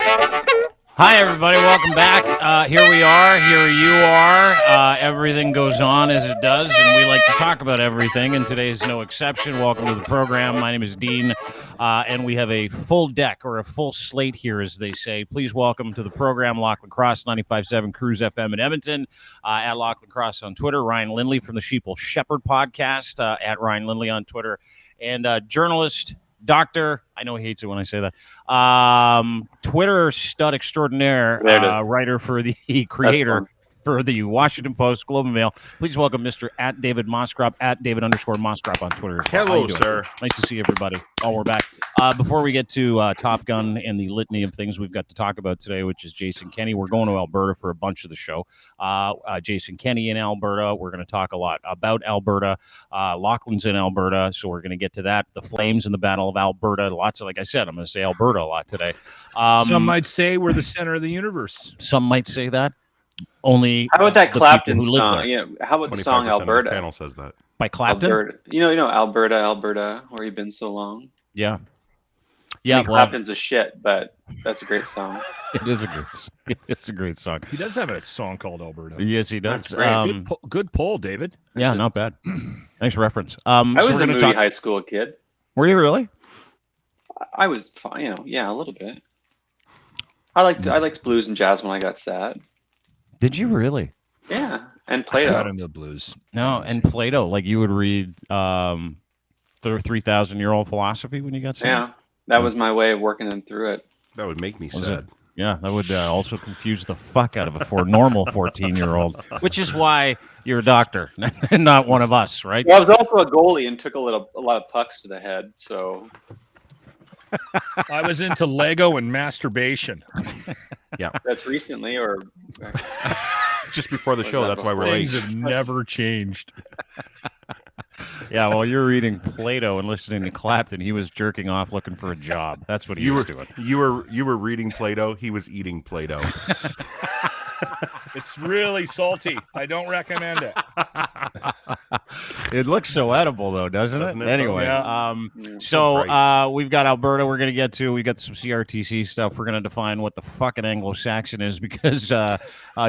Hi, everybody. Welcome back. Here we are. Here you are. Everything goes on as it does, and we like to talk about everything, and today is no exception. Welcome to the program. My name is Dean, and we have a full deck, or a full slate here, as they say. Please welcome to the program Lachlan Cross, 95.7 Cruise FM in Edmonton, at Lachlan Cross on Twitter, Ryan Lindley from the Sheeple Shepherd podcast, at Ryan Lindley on Twitter, and journalist, doctor, I know he hates it when I say that, Twitter stud extraordinaire, writer for the creator for the Washington Post, Globe and Mail. Please welcome Mr. at David Mosscrop, at David_Mosscrop on Twitter. Hello, sir. Nice to see everybody. Oh, we're back. Before we get to Top Gun and the litany of things we've got to talk about today, which is Jason Kenney, we're going to Alberta for a bunch of the show. Jason Kenney in Alberta. We're going to talk a lot about Alberta. Lachlan's in Alberta, so we're going to get to that. The Flames in the Battle of Alberta. Lots of, like I said, I'm going to say Alberta a lot today. Some might say we're the center of the universe. Some might say that. Only how about that Clapton song? Yeah, how about the song Alberta? The panel says that by Clapton. Alberta. You know, Alberta, where you've been so long. Yeah, yeah. I mean, Clapton's a shit, but that's a great song. It is it's a great song. He does have a song called Alberta. Yes, he does. Good poll, David. Yeah, not bad. Nice reference. I was a movie high school kid. Were you really? I was fine. Yeah, a little bit. I liked blues and jazz when I got sad. Did you really? Yeah, and Plato. Not in the blues. No, and Plato. Like you would read 3,000-year-old philosophy when you got sad? Yeah, that was my way of working them through it. That would make me sad. Yeah, that would also confuse the fuck out of a normal 14-year-old, which is why you're a doctor and not one of us, right? Well, I was also a goalie and took a lot of pucks to the head, so... I was into Lego and masturbation. Yeah, that's recently, or just before the show. That's why we're late. Things have never changed. Yeah, well, you're reading Plato and listening to Clapton. He was jerking off, looking for a job. That's what he was doing. You were reading Plato. He was eating Play-Doh. It's really salty. I don't recommend it. It looks so edible, though, doesn't it? Anyway, yeah. We've got Alberta we're going to get to. We got some CRTC stuff. We're going to define what the fucking Anglo-Saxon is because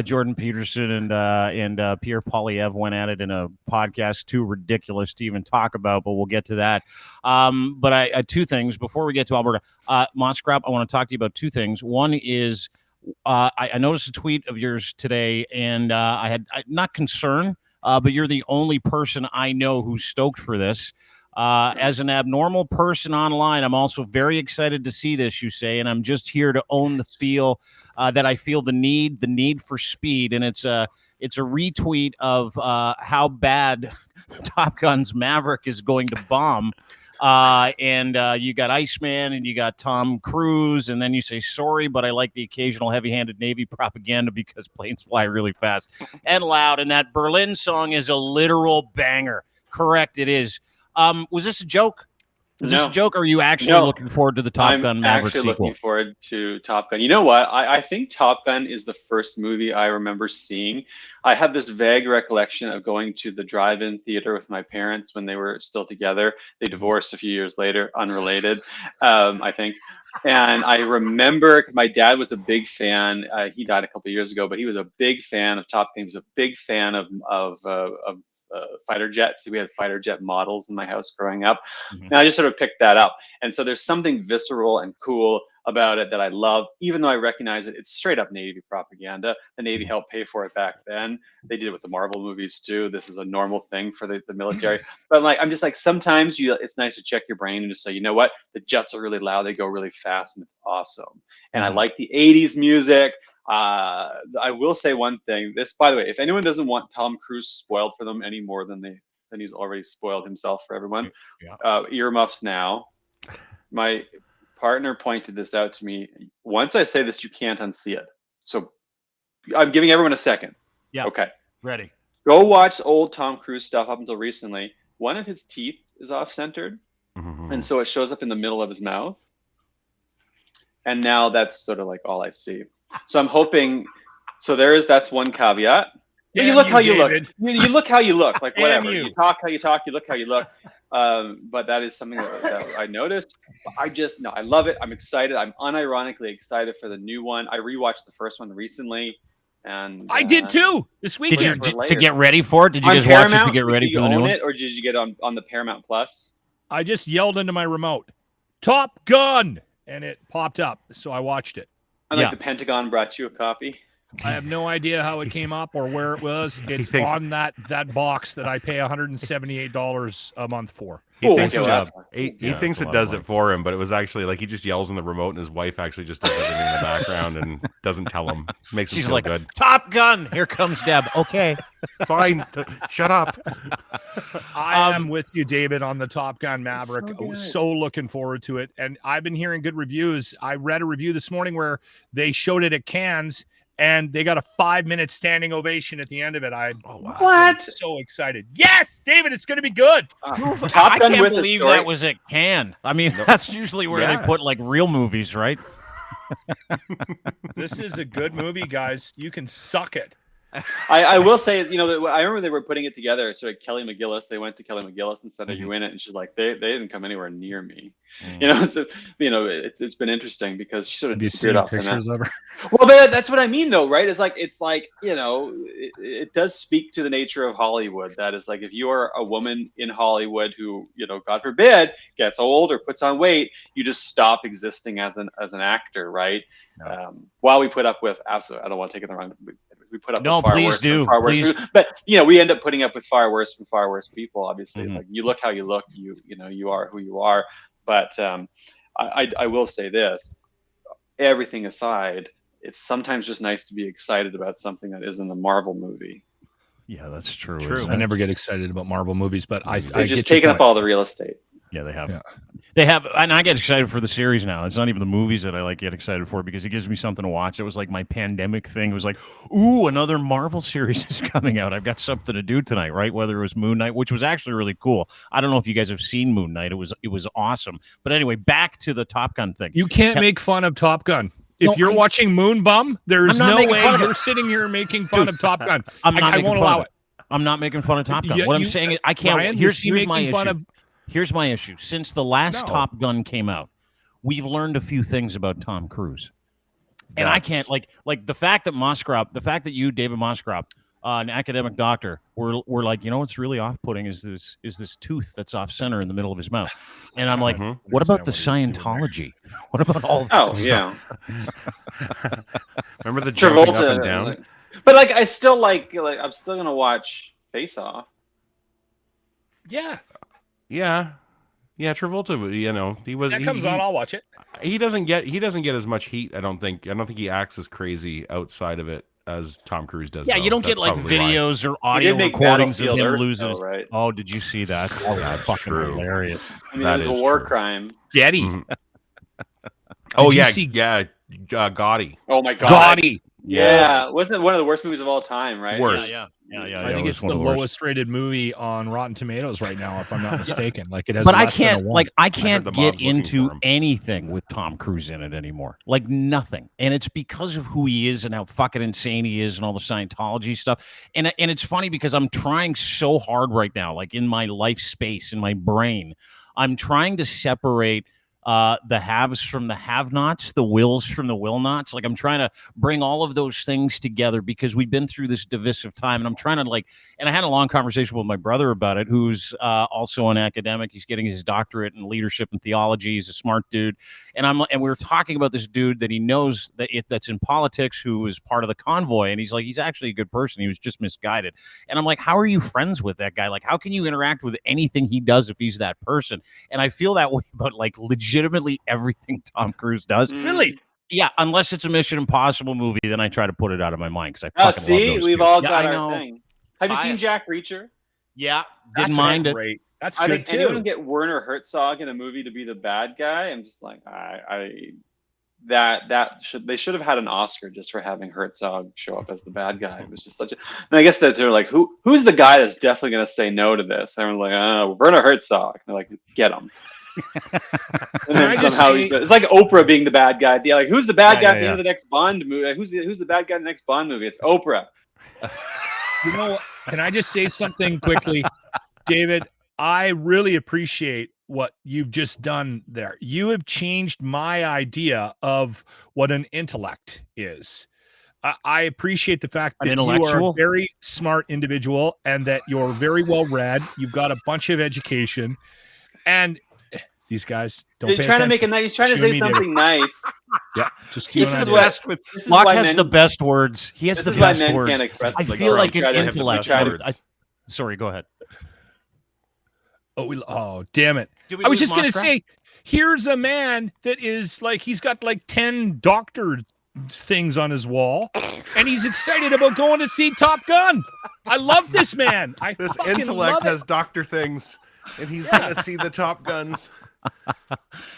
Jordan Peterson and Pierre Poilievre went at it in a podcast too ridiculous to even talk about, but we'll get to that. But I two things before we get to Alberta. Mosscrop, I want to talk to you about two things. One is I noticed a tweet of yours today, and I not concern, but you're the only person I know who's stoked for this. As an abnormal person online, I'm also very excited to see this, you say, and I'm just here to own the feel that I feel the need for speed, and it's a retweet of how bad Top Gun's Maverick is going to bomb. And you got Iceman and you got Tom Cruise, and then you say, sorry, but I like the occasional heavy-handed Navy propaganda because planes fly really fast and loud. And that Berlin song is a literal banger. Correct, it is. Was this a joke? Is this a joke, or are you actually looking forward to the Top Gun Maverick sequel? I'm actually looking forward to Top Gun. You know what? I think Top Gun is the first movie I remember seeing. I have this vague recollection of going to the drive-in theater with my parents when they were still together. They divorced a few years later, unrelated, I think. And I remember, because my dad was a big fan. He died a couple of years ago, but he was a big fan of Top Gun. He was a big fan of fighter jets. We had fighter jet models in my house growing up. Mm-hmm. And I just sort of picked that up. And so there's something visceral and cool about it that I love, even though I recognize it. It's straight up Navy propaganda. The Navy helped pay for it back then. They did it with the Marvel movies too. This is a normal thing for the military. But I'm just like, sometimes it's nice to check your brain and just say, you know what? The jets are really loud. They go really fast and it's awesome. And I like the 80s music. I will say one thing. This, by the way, if anyone doesn't want Tom Cruise spoiled for them any more than he's already spoiled himself for everyone, earmuffs now. My partner pointed this out to me. Once I say this, you can't unsee it. So I'm giving everyone a second. Yeah. Okay. Ready. Go watch old Tom Cruise stuff up until recently. One of his teeth is off-centered, and so it shows up in the middle of his mouth. And now that's sort of like all I see. So I'm hoping. So that's one caveat. You look how you look. You look how you look. Like whatever. You talk how you talk. You look how you look. But that is something that I noticed. But I love it. I'm excited. I'm unironically excited for the new one. I rewatched the first one recently, and I did too this weekend. To get ready for it? Did you guys watch it to get ready for the new one? Or did you get it on the Paramount Plus? I just yelled into my remote, "Top Gun," and it popped up. So I watched it. And like the Pentagon brought you a copy. I have no idea how it came up or where it was. It's on that box that I pay $178 a month for. He thinks it does it for him, but it was actually like he just yells in the remote, and his wife actually just does everything in the background and doesn't tell him. Makes him feel like, good. Top Gun. Here comes Deb. Okay, fine. Shut up. I am with you, David, on the Top Gun Maverick. I was so looking forward to it, and I've been hearing good reviews. I read a review this morning where they showed it at Cannes, and they got a 5-minute standing ovation at the end of it. What? I'm so excited. Yes, David, it's going to be good. I can't believe that was at Cannes. I mean, that's usually where they put like real movies, right? This is a good movie, guys. You can suck it. I will say, I remember they were putting it together. So Kelly McGillis, they went to Kelly McGillis and said, "Are you in it?" And she's like, "They didn't come anywhere near me." It's been interesting because she sort of disappeared off. Pictures of her. Well, but that's what I mean, though, right? It's like it does speak to the nature of Hollywood. That is like, if you are a woman in Hollywood who, God forbid, gets old or puts on weight, you just stop existing as an actor, right? No. While we put up with absolutely, I don't want to take it the wrong. We put up with far worse, but we end up putting up with far worse people. Obviously, like you look how you look, you are who you are. But I will say this: everything aside, it's sometimes just nice to be excited about something that isn't a Marvel movie. Yeah, that's true. I never get excited about Marvel movies, but They're just taking up all the real estate. Yeah, they have. Yeah. They have, and I get excited for the series now. It's not even the movies that I get excited for because it gives me something to watch. It was like my pandemic thing. It was like, ooh, another Marvel series is coming out. I've got something to do tonight, right? Whether it was Moon Knight, which was actually really cool. I don't know if you guys have seen Moon Knight. It was awesome. But anyway, back to the Top Gun thing. You can't make fun of Top Gun. If you're watching Moon Bum, there's no way you're sitting here making fun of Top Gun. I won't allow it. I'm not making fun of Top Gun. What I'm saying is I can't. Ryan, here's my issue. Here's my issue. Since the last Top Gun came out, we've learned a few things about Tom Cruise. And I can't like the fact that Mosscrop, the fact that you, David Mosscrop, an academic doctor, were like, what's really off-putting is this tooth that's off center in the middle of his mouth. And I'm like, what about the Scientology? What about all that stuff? Remember the jumping up and down? But I still I'm still gonna watch Face Off. Yeah. Yeah, Travolta. He was. That comes on, I'll watch it. He doesn't get as much heat. I don't think he acts as crazy outside of it as Tom Cruise does. Yeah, you don't get videos or audio recordings of him losing his. Right? Oh, did you see that? Oh, that's fucking hilarious. I mean, that is a war crime. Getty. Gotti. Oh my God. Gotti. Yeah, wasn't it one of the worst movies of all time? Right. Worst. Yeah. I think it's the lowest rated movie on Rotten Tomatoes right now, if I'm not mistaken. It has. But I can't get into anything with Tom Cruise in it anymore. Like nothing, and it's because of who he is and how fucking insane he is and all the Scientology stuff. And it's funny because I'm trying so hard right now, like in my life space, in my brain, I'm trying to separate the haves from the have-nots, the wills from the will-nots. I'm trying to bring all of those things together because we've been through this divisive time, and I'm trying to and I had a long conversation with my brother about it, who's also an academic. He's getting his doctorate in leadership and theology. He's a smart dude, and we were talking about this dude that he knows that's in politics, who was part of the convoy, and he's like, he's actually a good person. He was just misguided, and I'm like, how are you friends with that guy? How can you interact with anything he does if he's that person? And I feel that way about legitimately everything Tom Cruise does. Really? Yeah, unless it's a Mission Impossible movie, then I try to put it out of my mind because I fucking love those we've two. all got our thing. Have you seen Jack Reacher? Yeah, didn't mind it. Great. That's good good too. Anyone get Werner Herzog in a movie to be the bad guy? I'm just like, they should have had an Oscar just for having Herzog show up as the bad guy. It was just such a. And I guess that they're like, who's the guy that's definitely going to say no to this? And everyone's like, oh, Werner Herzog. And they're like, get him. And then somehow it's like Oprah being the bad guy. Yeah, like who's the bad guy at the end of the next Bond movie? Who's the bad guy in the next Bond movie? It's Oprah. Can I just say something quickly, David? I really appreciate what you've just done there. You have changed my idea of what an intellect is. I appreciate the fact that you are a very smart individual and that you're very well read. You've got a bunch of education, and these guys don't. He's trying to make a nice. He's trying to say something nice. Yeah, just he's the best with. Locke has the best words. He has the best words. I feel like an intellect. Sorry, go ahead. Oh, damn it! I was just going to say, here's a man that is like he's got like 10 doctor things on his wall, and he's excited about going to see Top Gun. I love this man. This intellect has doctor things, and he's going to see the Top Guns.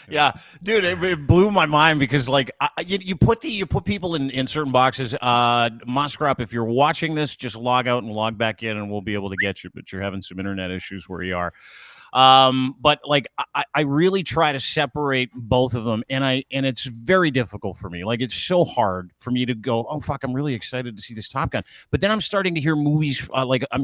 Yeah, dude, it blew my mind because like you put people in certain boxes. Mosscrop, if you're watching this, just log out and log back in, and we'll be able to get you. But you're having some internet issues where you are. But like I really try to separate both of them, and it's very difficult for me. Like it's so hard for me to go, oh fuck, I'm really excited to see this Top Gun. But then I'm starting to hear movies,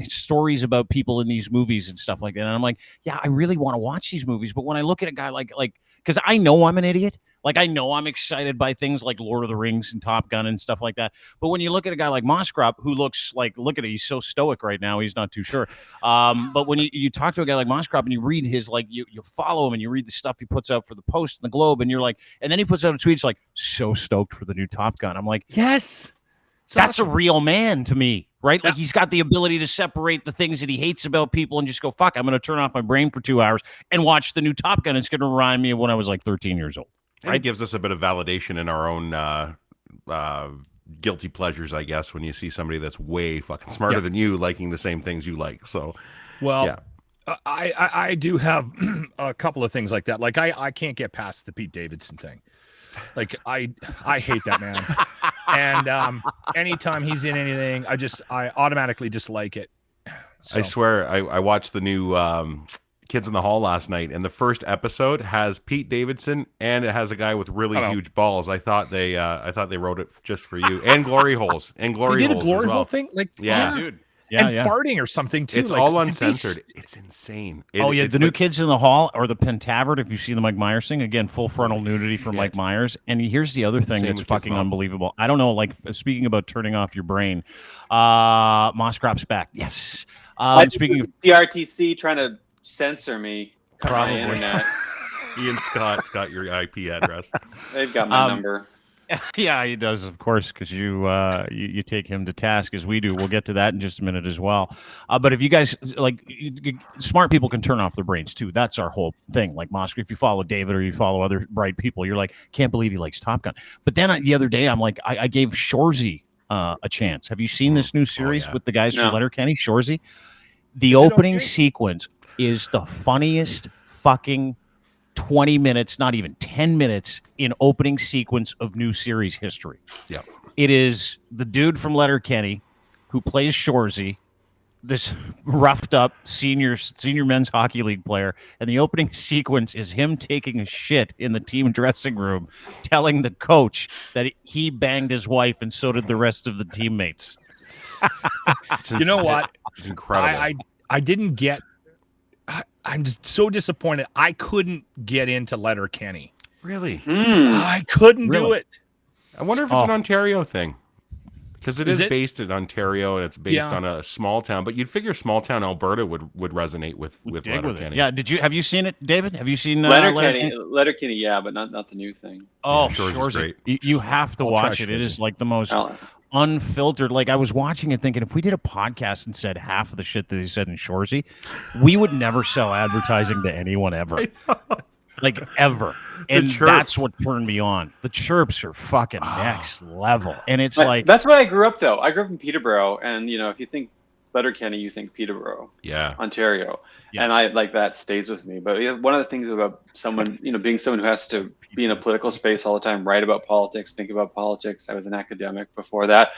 stories about people in these movies and stuff like that, and I'm like, yeah, I really want to watch these movies. But when I look at a guy like because I know I'm an idiot. Like, I know I'm excited by things like Lord of the Rings and Top Gun and stuff like that. But when you look at a guy like Mosscrop, who looks like, look at it, he's so stoic right now, he's not too sure. But when you talk to a guy like Mosscrop and you read his, like, you follow him and you read the stuff he puts out for the Post and the Globe, and you're like, and then he puts out a tweet, it's like, so stoked for the new Top Gun. I'm like, yes, that's awesome. A real man to me, right? Yeah. Like, he's got the ability to separate the things that he hates about people and just go, fuck, I'm going to turn off my brain for 2 hours and watch the new Top Gun. It's going to remind me of when I was like 13 years old. Right? It gives us a bit of validation in our own guilty pleasures, I guess, when you see somebody that's way fucking smarter than you liking the same things you like. So, well, yeah. I do have a couple of things like that. Like I can't get past the Pete Davidson thing. Like I hate that man. And anytime he's in anything, I automatically dislike it. So. I swear, I watched the new Kids in the Hall last night, and the first episode has Pete Davidson, and it has a guy with really huge balls. I thought they wrote it just for you, and glory holes, and glory holes. Did a glory hole thing, like dude. Yeah, and farting or something too. It's like, all uncensored. It's insane. The new Kids in the Hall or the Pentavert. If you see the Mike Myers thing, again, full frontal nudity for Mike Myers. And here's the other thing that's fucking unbelievable. I don't know. Like speaking about turning off your brain, Mosscrop's back. Yes. Speaking of CRTC trying to censor me. Probably. My internet. Ian Scott's got your IP address. They've got my number. Yeah, he does, of course, because you take him to task as we do. We'll get to that in just a minute as well. But if you guys smart people can turn off their brains too. That's our whole thing. Like Mosscrop, if you follow David or you follow other bright people, you're like, can't believe he likes Top Gun. But then the other day, I'm like, I gave Shoresy a chance. Have you seen this new series with the guys from Letterkenny? Shoresy. The opening sequence is the funniest fucking 20 minutes, not even 10 minutes in opening sequence of new series history. Yeah. It is the dude from Letterkenny who plays Shoresy, this roughed up senior men's hockey league player, and the opening sequence is him taking a shit in the team dressing room, telling the coach that he banged his wife and so did the rest of the teammates. You know what? It's incredible. I didn't get. I'm just so disappointed. I couldn't get into Letterkenny. Really? I couldn't do it. I wonder if it's an Ontario thing. Because it is based in Ontario, and it's based on a small town. But you'd figure small town Alberta would resonate with Letterkenny. Yeah. Have you seen it, David? Have you seen Letterkenny? Letterkenny, yeah, but not the new thing. Oh, Shoresy. You have to watch it. It is like the most unfiltered. Like I was watching it thinking, if we did a podcast and said half of the shit that he said in Shoresy, we would never sell advertising to anyone ever. Like ever. And that's what turned me on. The chirps are fucking next level. And it's like that's where I grew up though. I grew up in Peterborough, and if you think Letterkenny, you think Peterborough. Yeah. Ontario. Yeah. And I like that stays with me. But one of the things about someone, being someone who has to be in a political space all the time, write about politics, think about politics. I was an academic before that,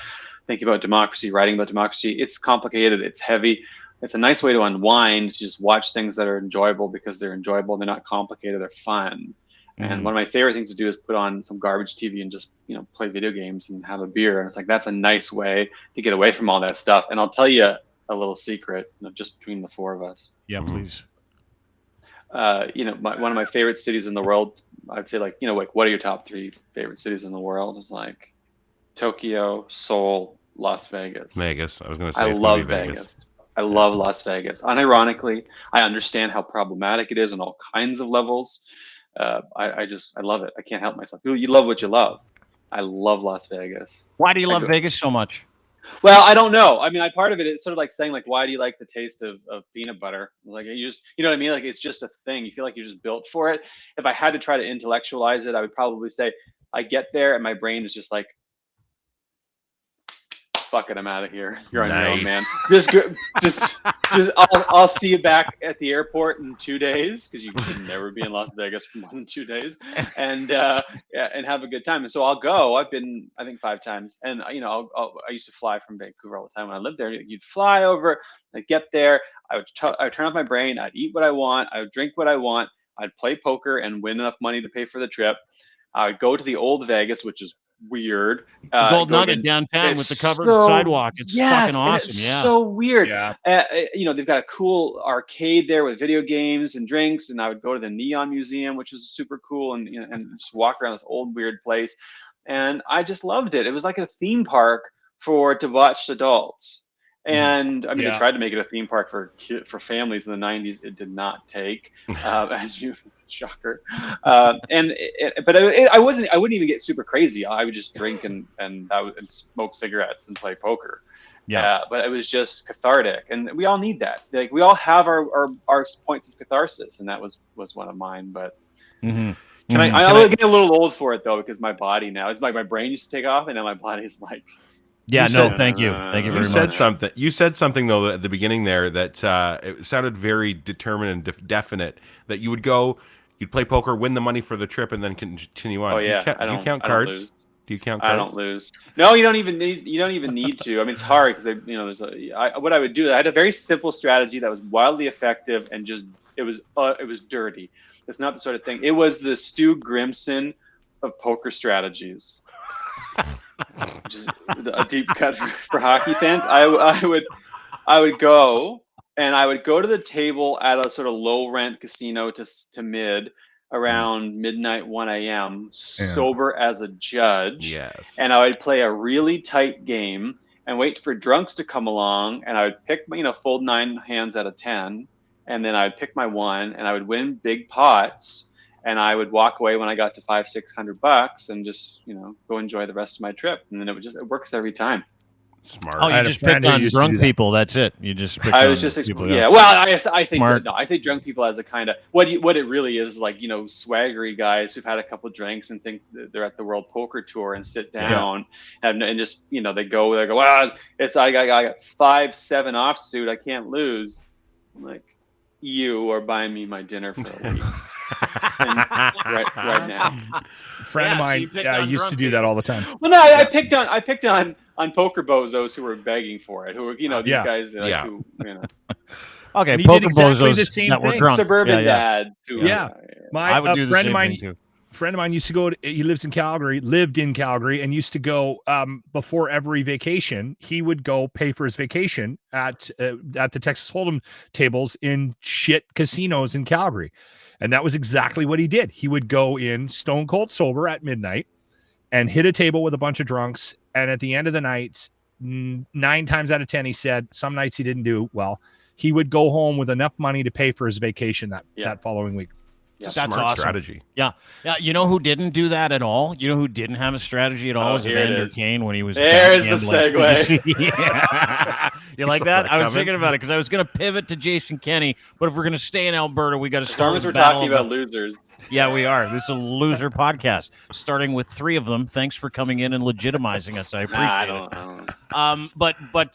thinking about democracy, writing about democracy. It's complicated. It's heavy. It's a nice way to unwind, to just watch things that are enjoyable because they're enjoyable. They're not complicated. They're fun. And one of my favorite things to do is put on some garbage TV and just, play video games and have a beer. And it's like, that's a nice way to get away from all that stuff. And I'll tell you a little secret, just between the four of us. Yeah, please. one of my favorite cities in the world. I'd say like what are your top 3 favorite cities in the world? Is like Tokyo, Seoul, Las Vegas. Vegas. I was going to say I it's gonna love be Vegas. I love Las Vegas. Unironically, I understand how problematic it is on all kinds of levels. I love it. I can't help myself. You love what you love. I love Las Vegas. Why do you love Vegas so much? Well, I don't know. I mean, part of it's sort of like saying like, why do you like the taste of peanut butter? Like you know what I mean? Like it's just a thing. You feel like you're just built for it. If I had to try to intellectualize it, I would probably say I get there and my brain is just like, fuck it, I'm out of here. You're on your own, man. Just I'll see you back at the airport in 2 days, because you should never be in Las Vegas for more than 2 days, and have a good time. And so I'll go. I've been, I think, 5 times, and I used to fly from Vancouver all the time when I lived there. You'd fly over, I'd get there, I would turn off my brain, I'd eat what I want, I would drink what I want, I'd play poker and win enough money to pay for the trip. I would go to the old Vegas, which is weird. Gold Nugget downtown with the covered sidewalk. It's fucking awesome. It's so weird. Yeah. They've got a cool arcade there with video games and drinks. And I would go to the Neon Museum, which was super cool, and just walk around this old weird place. And I just loved it. It was like a theme park for debauched adults. And I mean, they tried to make it a theme park for families in the 90s. It did not take, as you shocker. But I wouldn't even get super crazy. I would just drink and smoke cigarettes and play poker. Yeah. But it was just cathartic, and we all need that. Like we all have our points of catharsis, and that was one of mine. But I'm getting a little old for it though, because my body now, it's like my brain used to take off, and now my body's like. Yeah, thank you. Thank you very much. You said something though at the beginning there that it sounded very determined and definite. That you would go, you'd play poker, win the money for the trip, and then continue on. Oh yeah, do you count cards? Do you count cards? I don't lose. No, you don't even need to. I mean, it's hard because what I would do. I had a very simple strategy that was wildly effective, and just it was dirty. It's not the sort of thing. It was the Stu Grimson of poker strategies. Just a deep cut for hockey fans. I would go to the table at a sort of low rent casino to mid around midnight, 1 a.m. sober as a judge. Yes. And I would play a really tight game and wait for drunks to come along, and I would pick fold 9 hands out of 10, and then I would pick my 1, and I would win big pots. And I would walk away when I got to $500-600 and just, go enjoy the rest of my trip. And then it works every time. Smart. Oh, you just picked on drunk people. That's it. You just picked I on was just people. Yeah. Well, I think I think drunk people as a kind of what it really is, like, swaggery guys who've had a couple drinks and think they're at the World Poker Tour and sit down and just they go, wow, I got 5-7 offsuit, I can't lose. I'm like, you are buying me my dinner for a week. right now. A friend of mine used to do that all the time. Well, no, I picked on poker bozos who were begging for it. Who were, these guys who, Okay, poker bozos that were drunk. Suburban dads. Who, I would do the same thing too. Friend of mine used to go. He lived in Calgary, and used to go before every vacation. He would go pay for his vacation at the Texas Hold'em tables in shit casinos in Calgary. And that was exactly what he did. He would go in stone cold sober at midnight and hit a table with a bunch of drunks. And at the end of the night, 9 times out of 10, he said, some nights he didn't do well, he would go home with enough money to pay for his vacation that following week. That's That's smart awesome. strategy. Yeah. You know who didn't do that at all? You know who didn't have a strategy at all? Was Evander Kane when he was There's gambling. the segue. Yeah. You like that? I was thinking about it because I was going to pivot to Jason Kenney, but if we're going to stay in Alberta, we got to start. As long as we're talking about losers. Yeah, we are. This is a loser podcast, starting with 3 of them. Thanks for coming in and legitimizing us. I appreciate it. But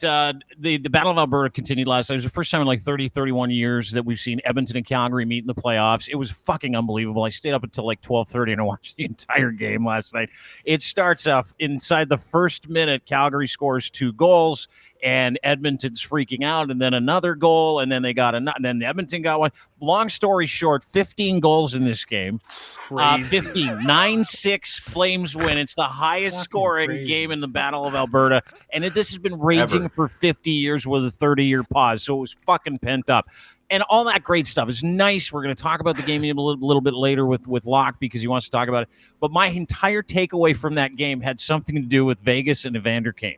the Battle of Alberta continued last night. It was the first time in like 30, 31 years that we've seen Edmonton and Calgary meet in the playoffs. It was fucking unbelievable. I stayed up until like 12:30 and I watched the entire game last night. It starts off inside the first minute. Calgary scores 2 goals. and Edmonton's freaking out, and then another goal, and then they got and then Edmonton got one. Long story short, 15 goals in this game. 15, 9-6 Flames win. It's the highest scoring game in the Battle of Alberta, and this has been raging for 50 years with a 30-year pause, so it was fucking pent up. And all that great stuff is nice. We're going to talk about the game a little bit later with Locke because he wants to talk about it. But my entire takeaway from that game had something to do with Vegas and Evander Kane.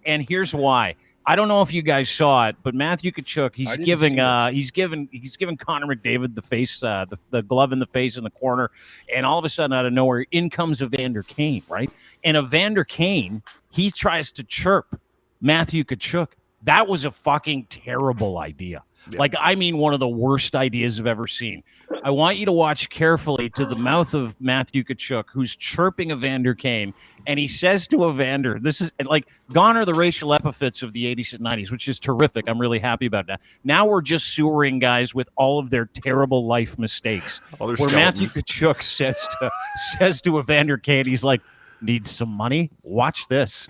And here's why. I don't know if you guys saw it, but Matthew Tkachuk, he's giving Connor McDavid the face, the glove in the face in the corner, and all of a sudden out of nowhere, in comes Evander Kane, right? And Evander Kane, he tries to chirp Matthew Tkachuk. That was a fucking terrible idea. Yeah. Like, I mean, one of the worst ideas I've ever seen. I want you to watch carefully to the mouth of Matthew Tkachuk, who's chirping Evander Kane, and he says to Evander, this is like, gone are the racial epithets of the 80s and 90s, which is terrific. I'm really happy about that. Now we're just sewering guys with all of their terrible life mistakes. Where Matthew Tkachuk says to Evander Kane, he's like, need some money? Watch this.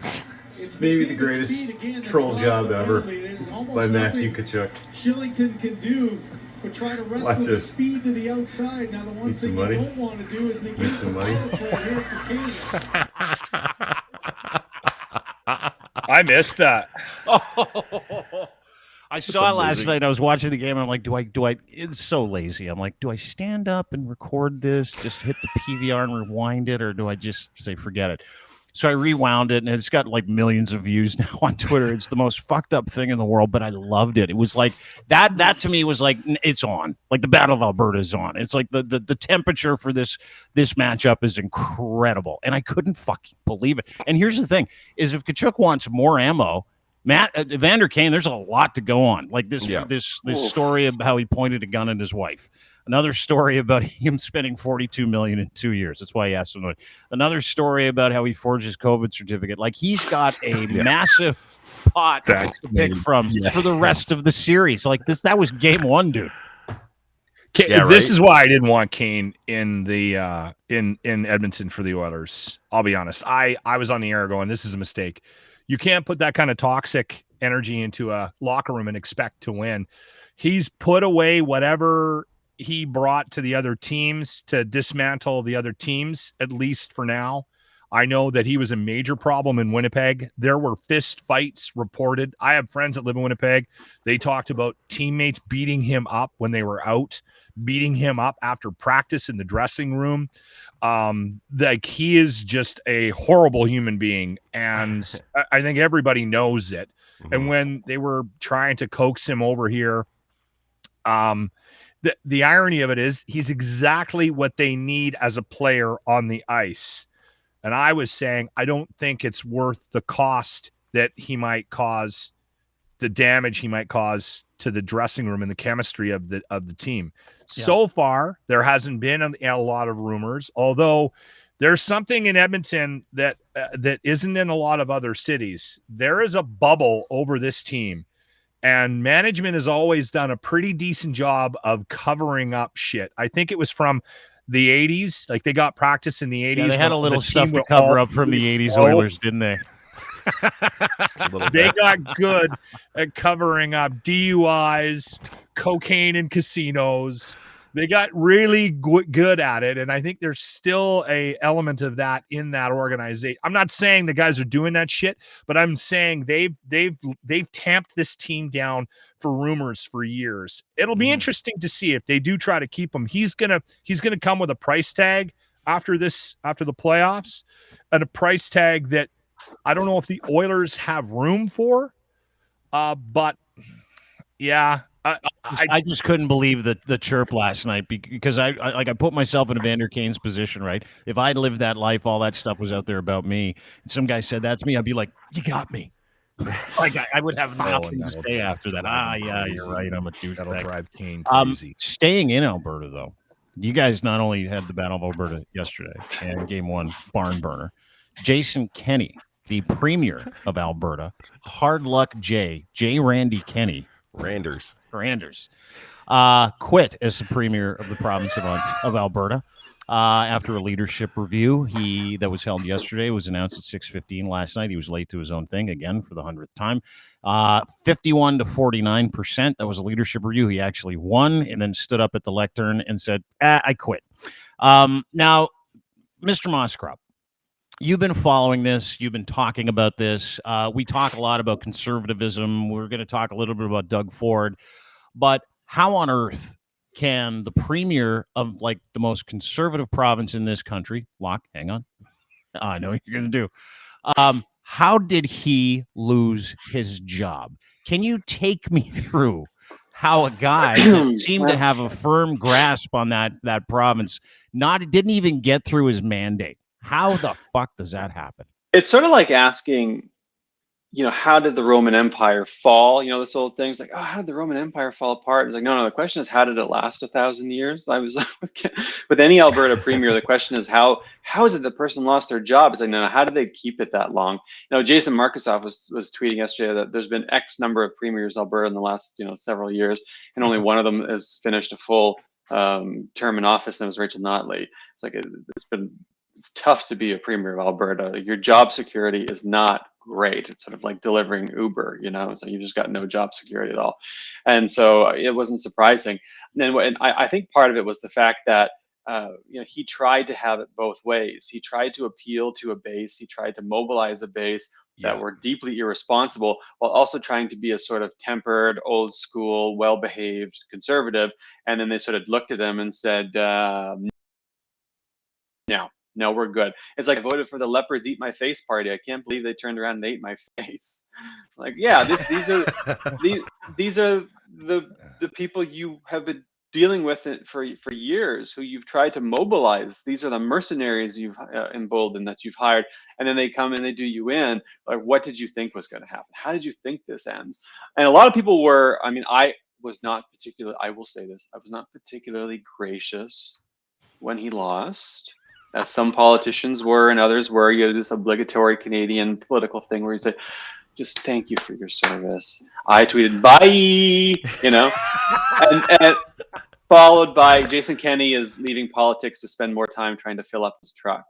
It's maybe the greatest troll job ever by Matthew Tkachuk. Shillington can do, but try to wrestle with speed to the outside. Now the one thing you don't want to do is negate some money. I missed that. I saw it last night. I was watching the game. And I'm like, do I? It's so lazy. I'm like, do I stand up and record this? Just hit the PVR and rewind it, or do I just say forget it? So I rewound it, and it's got like millions of views now on Twitter. It's the most fucked up thing in the world, but I loved it. It was like that to me was like, it's on. Like the Battle of Alberta is on. It's like the temperature for this matchup is incredible, and I couldn't fucking believe it. And here's the thing: is if Tkachuk wants more ammo, Evander Kane, there's a lot to go on. Like this story of how he pointed a gun at his wife. Another story about him spending $42 million in 2 years. That's why he asked him. Another story about how he forged his COVID certificate. Like, he's got a massive pot to pick from for the rest of the series. Like that was game one, dude. This is why I didn't want Kane in the in Edmonton for the Oilers. I'll be honest. I was on the air going, this is a mistake. You can't put that kind of toxic energy into a locker room and expect to win. He's put away whatever he brought to the other teams to dismantle the other teams, at least for now. I know that he was a major problem in Winnipeg. There were fist fights reported. I have friends that live in Winnipeg. They talked about teammates beating him up when they were out, beating him up after practice in the dressing room. Like, he is just a horrible human being, and I think everybody knows it. Mm-hmm. And when they were trying to coax him over here, the irony of it is he's exactly what they need as a player on the ice. And I was saying, I don't think it's worth the cost that he might cause, the damage he might cause to the dressing room and the chemistry of the team. Yeah. So far, there hasn't been a lot of rumors, although there's something in Edmonton that isn't in a lot of other cities. There is a bubble over this team. And management has always done a pretty decent job of covering up shit. I think it was from the 80s. Like, they got practice in the 80s. Yeah, they had a little stuff to cover up from the 80s Oilers, didn't they? They got good at covering up DUIs, cocaine in casinos. They got really good at it, and I think there's still a element of that in that organization. I'm not saying the guys are doing that shit, but I'm saying they've tamped this team down for rumors for years. It'll be interesting to see if they do try to keep him. He's gonna come with a price tag after the playoffs, and a price tag that I don't know if the Oilers have room for. But yeah. I just couldn't believe the chirp last night because I put myself in Evander Kane's position, right? If I'd lived that life, all that stuff was out there about me, and some guy said that to me, I'd be like, you got me. Like, I would have nothing to say after that. Yeah, you're right. I'm a douchebag. That'll drive Kane crazy. Staying in Alberta, though, you guys not only had the Battle of Alberta yesterday and Game 1 barn burner, Jason Kenney, the Premier of Alberta, Hard Luck J. Randy Kenney, Randers, quit as the Premier of the province of Alberta. After a leadership review that was held yesterday, was announced at 6:15 last night. He was late to his own thing again for the 100th time. 51 to 49%. That was a leadership review. He actually won and then stood up at the lectern and said, I quit. Now, Mr. Mosscrop, you've been following this. You've been talking about this. We talk a lot about conservatism. We're going to talk a little bit about Doug Ford. But how on earth can the Premier of like the most conservative province in this country, Locke, hang on, I know what you're going to do. How did he lose his job? Can you take me through how a guy that seemed to have a firm grasp on that province didn't even get through his mandate? How the fuck does that happen? It's sort of like asking, how did the Roman Empire fall? This old thing. It's like, oh, how did the Roman Empire fall apart? It's like, no. The question is, how did it last 1,000 years? I was with any Alberta Premier. The question is, how is it the person lost their job? It's like, no. How did they keep it that long? Jason Markusoff was tweeting yesterday that there's been X number of premiers Alberta in the last several years, and only one of them has finished a full term in office, and it was Rachel Notley. It's like it's tough to be a Premier of Alberta. Your job security is not great. It's sort of like delivering Uber, so you just got no job security at all. And so it wasn't surprising. And I think part of it was the fact that he tried to have it both ways. He tried to appeal to a base. He tried to mobilize a base that were deeply irresponsible, while also trying to be a sort of tempered, old school, well-behaved conservative. And then they sort of looked at him and said, no, we're good. It's like I voted for the leopards eat my face party. I can't believe they turned around and ate my face. Like, yeah, these are the people you have been dealing with it for years, who you've tried to mobilize. These are the mercenaries you've emboldened, that you've hired, and then they come and they do you in. Like, what did you think was going to happen? How did you think this ends? And a lot of people were. I mean, I will say this. I was not particularly gracious when he lost, as some politicians were and others were. You have this obligatory Canadian political thing where you say, just thank you for your service. I tweeted, bye, and followed by Jason Kenney is leaving politics to spend more time trying to fill up his truck.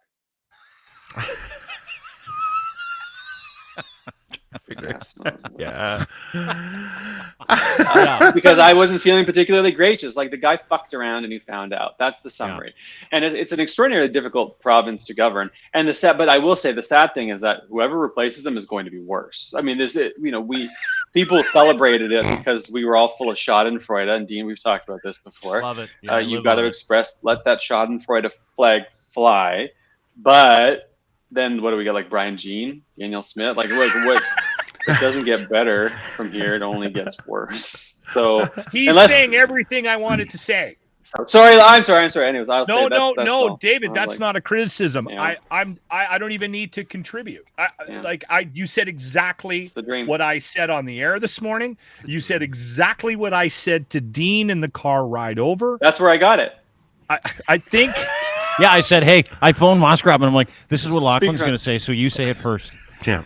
Yeah. Because I wasn't feeling particularly gracious. Like, the guy fucked around and he found out. That's the summary. Yeah. And it's an extraordinarily difficult province to govern. And but I will say the sad thing is that whoever replaces him is going to be worse. I mean, people celebrated it because we were all full of Schadenfreude. And Dean, we've talked about this before. Love it. Yeah, you've got to let that Schadenfreude flag fly. But then what do we got? Like Brian Jean, Daniel Smith? Like what? It doesn't get better from here. It only gets worse. So he's saying everything I wanted to say. Sorry, I'm sorry. Anyways, no, David, that's not a criticism. Yeah. I don't even need to contribute. You said exactly what I said on the air this morning. You said exactly what I said to Dean in the car ride over. That's where I got it. I think. Yeah, I said, hey, I phoned Mosscrop, and I'm like, this is what Lachlan's going to say, so you say it first. Yeah.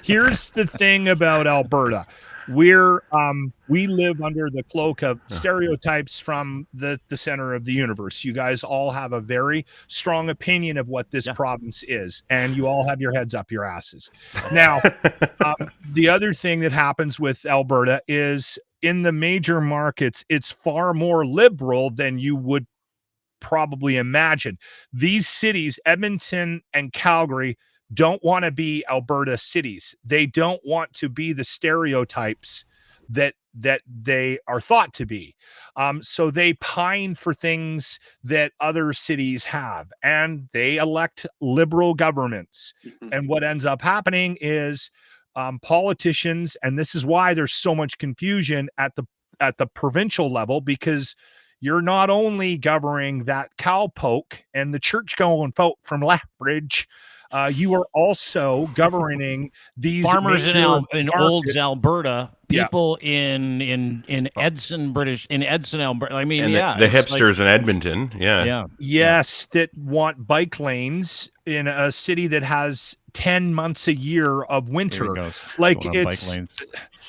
Here's the thing about Alberta. We live under the cloak of stereotypes from the center of the universe. You guys all have a very strong opinion of what this province is, and you all have your heads up your asses. Now, the other thing that happens with Alberta is in the major markets, it's far more liberal than you would probably imagine. These cities, Edmonton and Calgary, don't want to be Alberta cities. They don't want to be the stereotypes that they are thought to be. So they pine for things that other cities have, and they elect liberal governments. And what ends up happening is politicians, and this is why there's so much confusion at the provincial level, because you're not only governing that cowpoke and the church-going folk from Lethbridge, you are also governing these farmers in Olds, Alberta, people in Edson, Alberta. I mean, the hipsters in Edmonton, yes, that want bike lanes in a city that has 10 months a year of winter. Like it's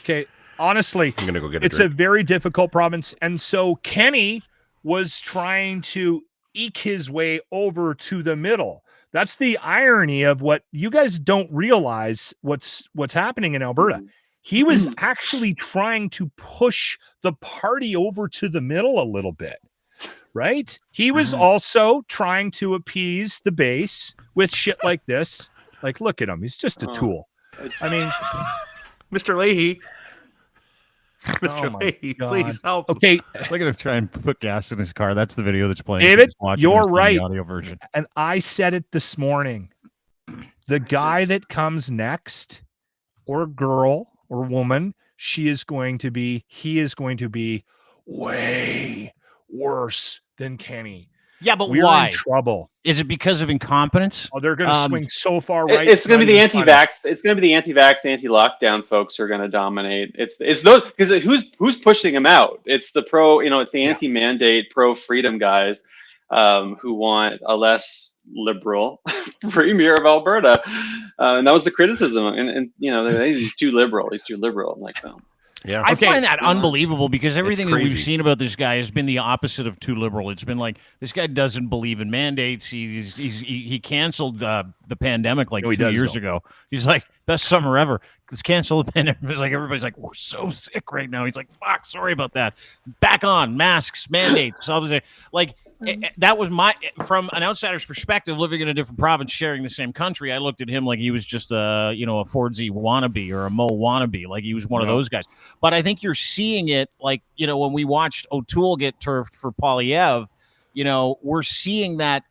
okay. Honestly, I'm gonna go get it's a very difficult province. And so Kenny was trying to eke his way over to the middle. That's the irony of what you guys don't realize what's happening in Alberta. He was actually trying to push the party over to the middle a little bit, right? He was also trying to appease the base with shit like this. Like, look at him. He's just a tool. I mean, Mr. Leahy. Oh Mr. Leahy, God. please help. Okay. Look at him try and put gas in his car. That's the video that's playing. David, Just watching you're this on the right. audio version. And I said it this morning. The guy that comes next, or girl or woman, he is going to be way worse than Kenny. Yeah, but We're why? in trouble. Is it because of incompetence? Oh, they're going to swing so far right. It's going to be the anti-vax. It's going to be the anti-vax, anti-lockdown folks who are going to dominate. It's those, because who's pushing them out? It's the pro. It's the anti-mandate, pro-freedom guys who want a less liberal Premier of Alberta, and that was the criticism. And he's too liberal. He's too liberal. I'm like, oh. Yeah, I find that unbelievable because everything that we've crazy. seen about this guy has been the opposite of too liberal. It's been like, this guy doesn't believe in mandates. He canceled the pandemic like 2 years ago. He's like, best summer ever. Let's cancel the pandemic. It's like everybody's like, we're so sick right now. He's like, fuck, sorry about that. Back on masks, mandates. So I was like, that was from an outsider's perspective, living in a different province, sharing the same country. I looked at him like he was just a Ford Z wannabe or a Mo wannabe, like he was one of those guys. But I think you're seeing it, like when we watched O'Toole get turfed for Poilievre, we're seeing that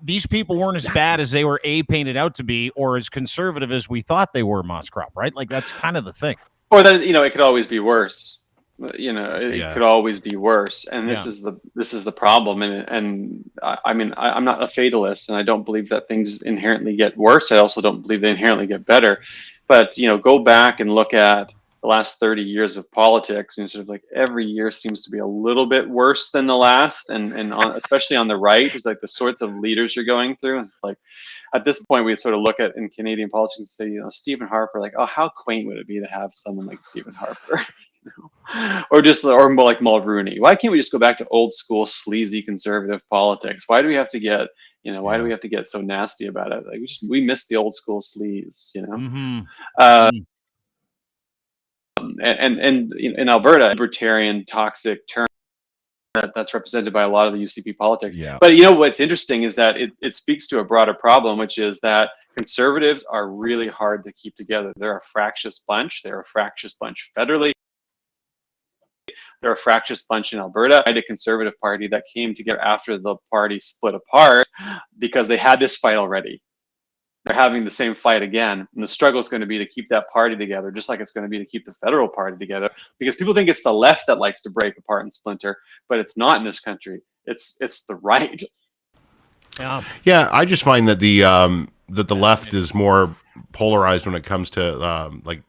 these people weren't as bad as they were painted out to be, or as conservative as we thought they were. Mosscrop, right? Like that's kind of the thing. Or that it could always be worse. It could always be worse, and this is the problem. And I mean, I'm not a fatalist, and I don't believe that things inherently get worse. I also don't believe they inherently get better. But go back and look at the last 30 years of politics, and sort of like every year seems to be a little bit worse than the last, and especially on the right, it's like the sorts of leaders you're going through. And it's like at this point we sort of look at in Canadian politics and say, Stephen Harper, like, oh, how quaint would it be to have someone like Stephen Harper? Or more like Mulrooney. Why can't we just go back to old school sleazy conservative politics? Why do we have to get why do we have to get so nasty about it? Like we miss the old school sleaze, and in Alberta, libertarian toxic term that's represented by a lot of the UCP politics. But what's interesting is that it speaks to a broader problem, which is that conservatives are really hard to keep together. They're a fractious bunch. They're a fractious bunch federally. They're a fractious bunch in Alberta. I had a conservative party that came together after the party split apart because they had this fight already. They're having the same fight again. And the struggle is going to be to keep that party together, just like it's going to be to keep the federal party together, because people think it's the left that likes to break apart and splinter, but it's not in this country. It's the right. Yeah, I just find that the left is more polarized when it comes to like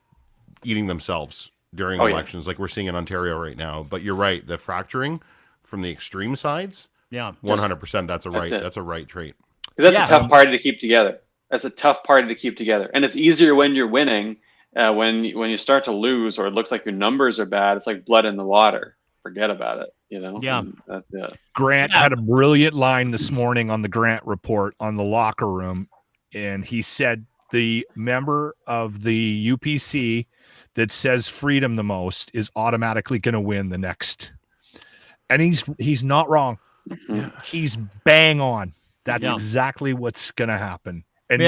eating themselves during elections, like we're seeing in Ontario right now. But you're right, the fracturing from the extreme sides, 100%. That's a right trait. Because that's a tough party to keep together. That's a tough party to keep together, and it's easier when you're winning. When you start to lose, or it looks like your numbers are bad, it's like blood in the water. Forget about it. Grant had a brilliant line this morning on the Grant report on the locker room, and he said the member of the UPC that says freedom the most is automatically going to win the next. And he's not wrong. He's bang on. That's exactly what's going to happen. And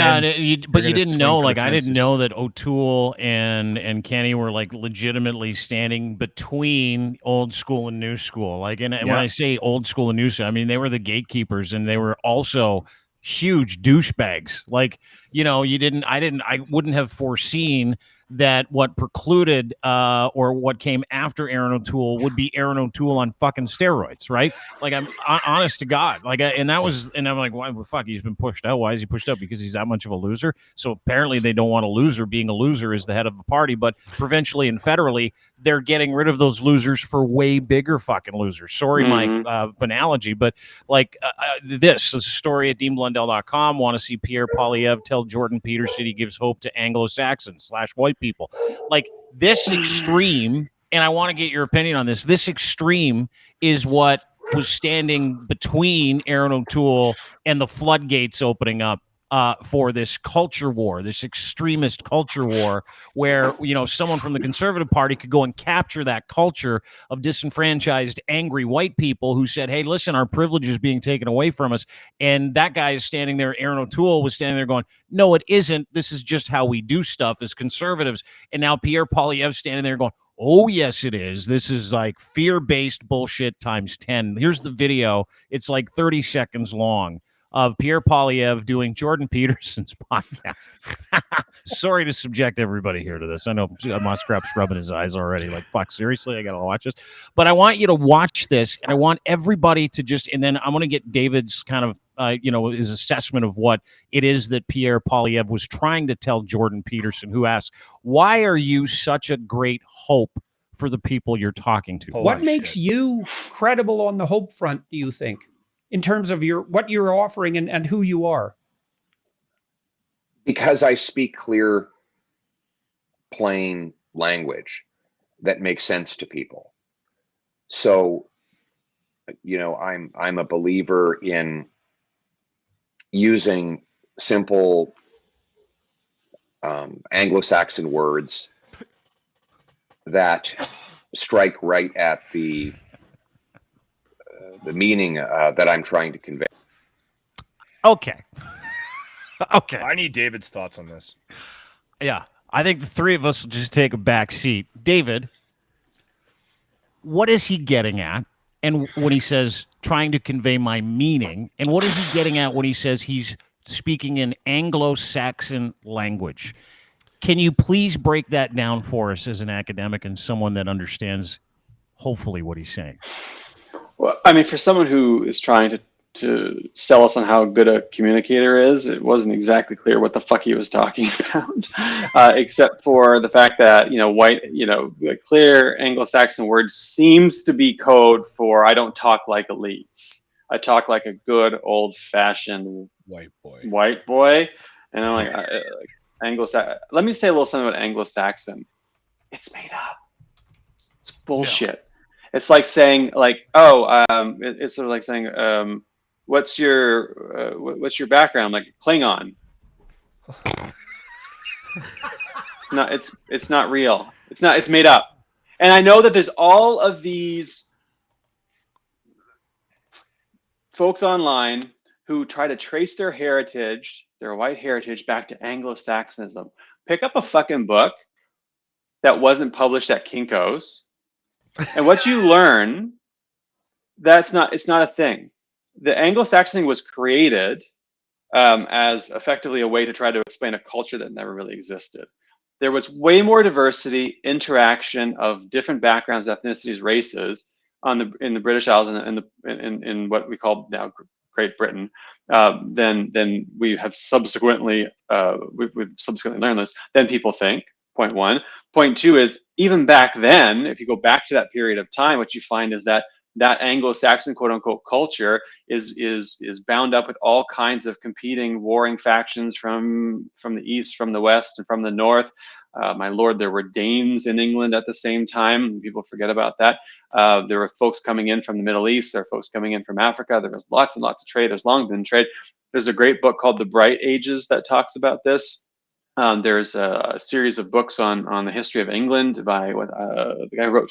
but you didn't know, like I didn't know that O'Toole and Kenny were like legitimately standing between old school and new school. Like, and when I say old school and new school, I mean they were the gatekeepers, and they were also huge douchebags. Like, I wouldn't have foreseen that what precluded or what came after Aaron O'Toole would be Aaron O'Toole on fucking steroids, right? Like, I'm honest to God, like, and I'm like, why the fuck? He's been pushed out. Why is he pushed out? Because he's that much of a loser. So apparently they don't want a loser. Being a loser is the head of the party, but provincially and federally, they're getting rid of those losers for way bigger fucking losers. Sorry, my analogy, but like this is a story at DeanBlundell.com. Want to see Pierre Poilievre tell Jordan Peterson he gives hope to Anglo-Saxons /white white people. Like this extreme, and I want to get your opinion on this. This extreme is what was standing between Aaron O'Toole and the floodgates opening up for this culture war, this extremist culture war, where, you know, someone from the Conservative Party could go and capture that culture of disenfranchised, angry white people who said, hey, listen, our privilege is being taken away from us. And that guy is standing there, Aaron O'Toole was standing there going, no, it isn't. This is just how we do stuff as conservatives. And now Pierre Poilievre standing there going, oh, yes, it is. This is like fear-based bullshit times 10. Here's the video. It's like 30 seconds long of Pierre Poilievre doing Jordan Peterson's podcast. Sorry to subject everybody here to this. I know Mosscrop's rubbing his eyes already. Like, fuck, seriously? I got to watch this? But I want you to watch this, and I want everybody to just, and then I'm going to get David's kind of, his assessment of what it is that Pierre Poilievre was trying to tell Jordan Peterson, who asks, why are you such a great hope for the people you're talking to? What makes you credible on the hope front, do you think, in terms of what you're offering and who you are? Because I speak clear, plain language that makes sense to people. So, you know, I'm a believer in using simple Anglo-Saxon words that strike right at the meaning that I'm trying to convey. Okay. Okay. I need David's thoughts on this. Yeah. I think the three of us will just take a back seat. David, what is he getting at? And when he says trying to convey my meaning, and what is he getting at when he says he's speaking in Anglo-Saxon language? Can you please break that down for us as an academic and someone that understands, hopefully, what he's saying? Well, I mean, for someone who is trying to sell us on how good a communicator is, it wasn't exactly clear what the fuck he was talking about, except for the fact that, the clear Anglo-Saxon word seems to be code for I don't talk like elites. I talk like a good old-fashioned white boy. And I'm like, Anglo-Saxon. Let me say a little something about Anglo-Saxon. It's made up. It's bullshit. Yeah. It's like saying, it's sort of like saying, what's your background? Like Klingon. It's not real. It's made up. And I know that there's all of these folks online who try to trace their heritage, their white heritage, back to Anglo-Saxonism. Pick up a fucking book that wasn't published at Kinko's. And what you learn, it's not a thing. The Anglo-Saxon thing was created as effectively a way to try to explain a culture that never really existed. There was way more diversity, interaction of different backgrounds, ethnicities, races in the British Isles and in what we call now Great Britain than we have subsequently we've subsequently learned this. Then people think. Point one. Point two is, even back then, if you go back to that period of time, what you find is that Anglo-Saxon quote unquote culture is bound up with all kinds of competing warring factions from the east, from the west, and from the north. My lord, there were Danes in England at the same time. People forget about that. There were folks coming in from the Middle East. There were folks coming in from Africa. There was lots and lots of trade. There's long been trade. There's a great book called The Bright Ages that talks about this. There's a series of books on the history of England by the guy who wrote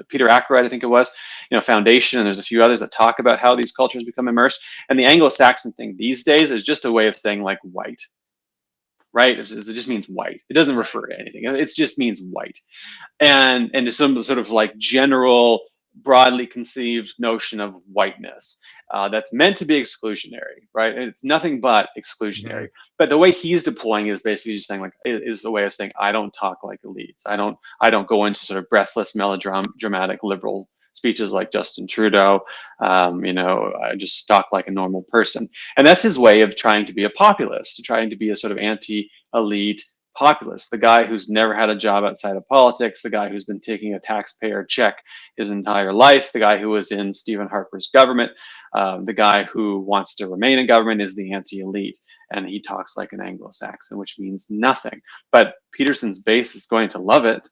Peter Ackroyd, I think it was, Foundation, and there's a few others that talk about how these cultures become immersed. And the Anglo-Saxon thing these days is just a way of saying like white, right? It just means white. It doesn't refer to anything. It just means white, and it's some sort of like general, broadly conceived notion of whiteness that's meant to be exclusionary, right? And it's nothing but exclusionary. Mm-hmm. But the way he's deploying is basically just saying like, is a way of saying, I don't talk like elites. I don't go into sort of breathless, melodramatic liberal speeches like Justin Trudeau. I just talk like a normal person. And that's his way of trying to be a populist, trying to be a sort of anti-elite, populist, the guy who's never had a job outside of politics, the guy who's been taking a taxpayer check his entire life, the guy who was in Stephen Harper's government, the guy who wants to remain in government is the anti-elite. And he talks like an Anglo-Saxon, which means nothing. But Peterson's base is going to love it.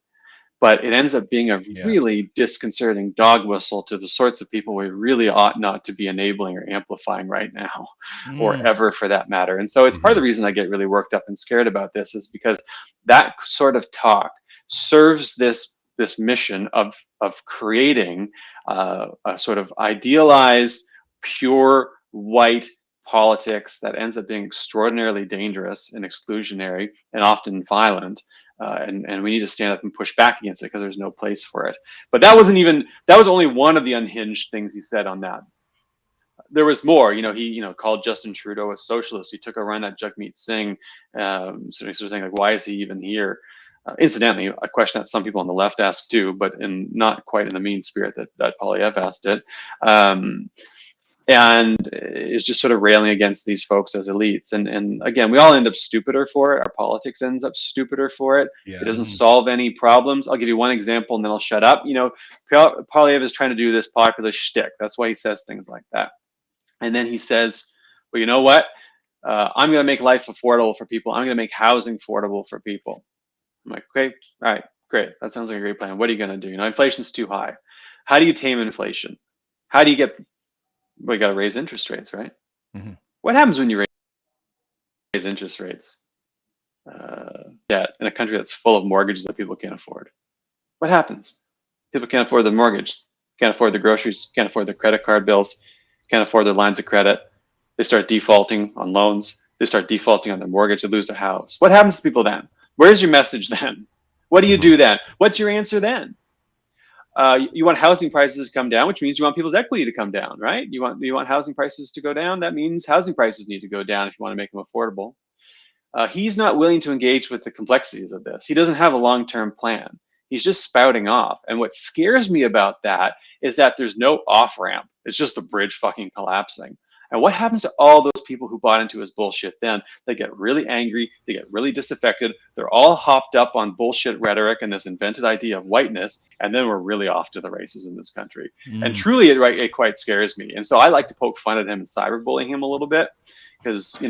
But it ends up being a really disconcerting dog whistle to the sorts of people we really ought not to be enabling or amplifying right now, or ever for that matter. And so it's part of the reason I get really worked up and scared about this, is because that sort of talk serves this mission of creating a sort of idealized, pure white politics that ends up being extraordinarily dangerous and exclusionary and often violent. And we need to stand up and push back against it, because there's no place for it. But that was only one of the unhinged things he said on that. There was more. He called Justin Trudeau a socialist. He took a run at Jagmeet Singh, so he was saying, like, why is he even here? Incidentally, a question that some people on the left ask too, but not quite in the mean spirit that Poilievre asked it. And is just sort of railing against these folks as elites. And again, we all end up stupider for it. Our politics ends up stupider for it. It doesn't solve any problems. I'll give you one example and then I'll shut up. Poilievre is trying to do this populist shtick. That's why he says things like that. And then he says, well, you know what? I'm going to make life affordable for people. I'm going to make housing affordable for people. I'm like, okay, all right, great. That sounds like a great plan. What are you going to do? Inflation's too high. How do you tame inflation? How do you get... Well, you got to raise interest rates, right? What happens when you raise interest rates? Debt in a country that's full of mortgages that people can't afford. What happens? People can't afford the mortgage, can't afford the groceries, can't afford their credit card bills, can't afford their lines of credit. They start defaulting on loans. They start defaulting on their mortgage. They lose their house. What happens to people then? Where's your message then? What do you do then? What's your answer then? You want housing prices to come down, which means you want people's equity to come down, right? You want housing prices to go down. That means housing prices need to go down if you want to make them affordable. He's not willing to engage with the complexities of this. He doesn't have a long-term plan. He's just spouting off. And what scares me about that is that there's no off-ramp. It's just the bridge fucking collapsing. And what happens to all those people who bought into his bullshit then? They get really angry. They get really disaffected. They're all hopped up on bullshit rhetoric and this invented idea of whiteness. And then we're really off to the races in this country. And truly, it quite scares me. And so I like to poke fun at him and cyberbullying him a little bit, because, he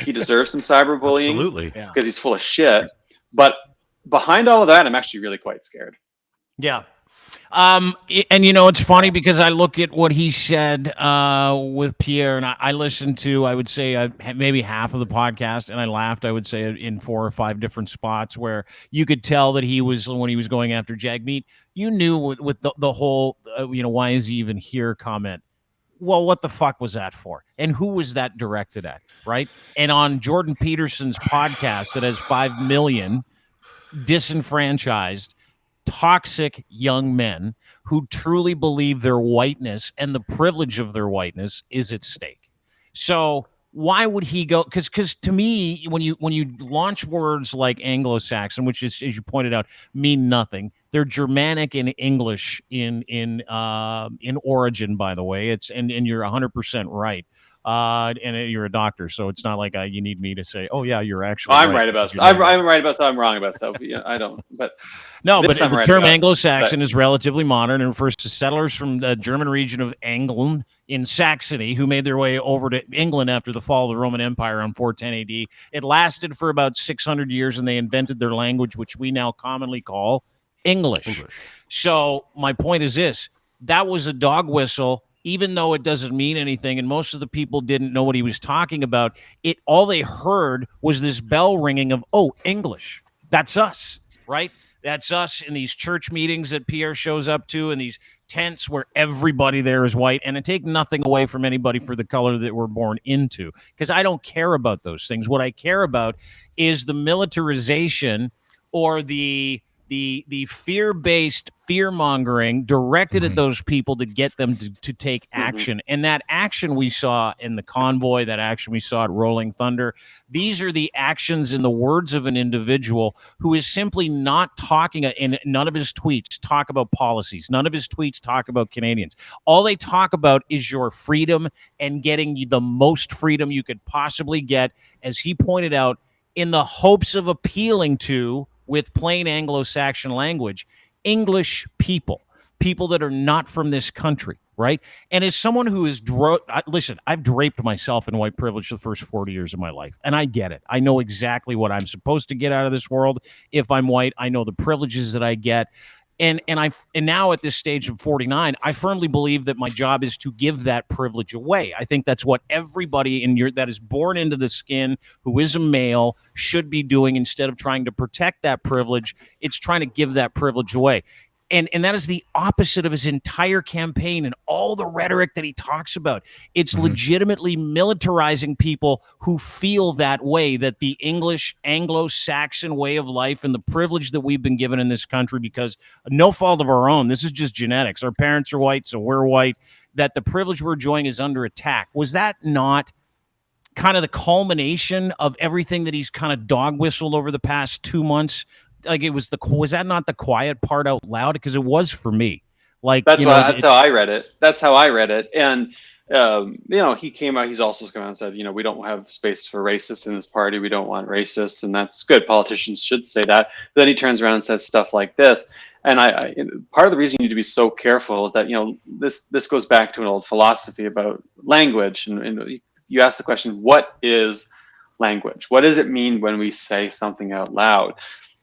he deserves some cyberbullying. Absolutely. Because he's full of shit. But behind all of that, I'm actually really quite scared. Yeah. And it's funny because I look at what he said with Pierre, and I listened to, I would say, maybe half of the podcast, and I laughed, I would say, in 4 or 5 different spots where you could tell that he was, when he was going after Jagmeet, you knew with the whole, why is he even here comment. Well, what the fuck was that for? And who was that directed at, right? And on Jordan Peterson's podcast that has 5 million disenfranchised, toxic young men who truly believe their whiteness and the privilege of their whiteness is at stake. So why would he go? Because to me, when you launch words like Anglo-Saxon, which is, as you pointed out, mean nothing. They're Germanic and English in origin, by the way. And you're 100% right. And you're a doctor, so it's not like you need me to say, "Oh yeah, you're actually." I'm right about stuff. I'm right about stuff. I'm wrong about stuff. I don't. But no, but the term Anglo-Saxon is relatively modern and refers to settlers from the German region of England in Saxony who made their way over to England after the fall of the Roman Empire on 410 AD. It lasted for about 600 years, and they invented their language, which we now commonly call English. So my point is this: that was a dog whistle. Even though it doesn't mean anything, and most of the people didn't know what he was talking about, all they heard was this bell ringing of, oh, English. That's us, right? That's us in these church meetings that Pierre shows up to, and these tents where everybody there is white. And I take nothing away from anybody for the color that we're born into, because I don't care about those things. What I care about is the militarization or the fear-based fear-mongering directed at those people to get them to take action. And that action we saw in the convoy, that action we saw at Rolling Thunder, these are the actions in the words of an individual who is simply not talking, in none of his tweets talk about policies. None of his tweets talk about Canadians. All they talk about is your freedom and getting the most freedom you could possibly get. As he pointed out, in the hopes of appealing to, with plain Anglo-Saxon language, English people that are not from this country, right? And as someone who is, listen, I've draped myself in white privilege the first 40 years of my life, and I get it. I know exactly what I'm supposed to get out of this world if I'm white. I know the privileges that I get. And now at this stage of 49, I firmly believe that my job is to give that privilege away. I think that's what everybody that is born into the skin, who is a male, should be doing. Instead of trying to protect that privilege, it's trying to give that privilege away. And that is the opposite of his entire campaign and all the rhetoric that he talks about. It's legitimately militarizing people who feel that way, that the English Anglo-Saxon way of life and the privilege that we've been given in this country, because no fault of our own, this is just genetics. Our parents are white, so we're white, that the privilege we're enjoying is under attack. Was that not kind of the culmination of everything that he's kind of dog whistled over the past 2 months? Like, was that not the quiet part out loud? Because it was for me. Like, that's how I read it. That's how I read it. And he came out. He's also come out and said, we don't have space for racists in this party. We don't want racists, and that's good. Politicians should say that. But then he turns around and says stuff like this. And I part of the reason you need to be so careful is that this goes back to an old philosophy about language. And you ask the question, what is language? What does it mean when we say something out loud?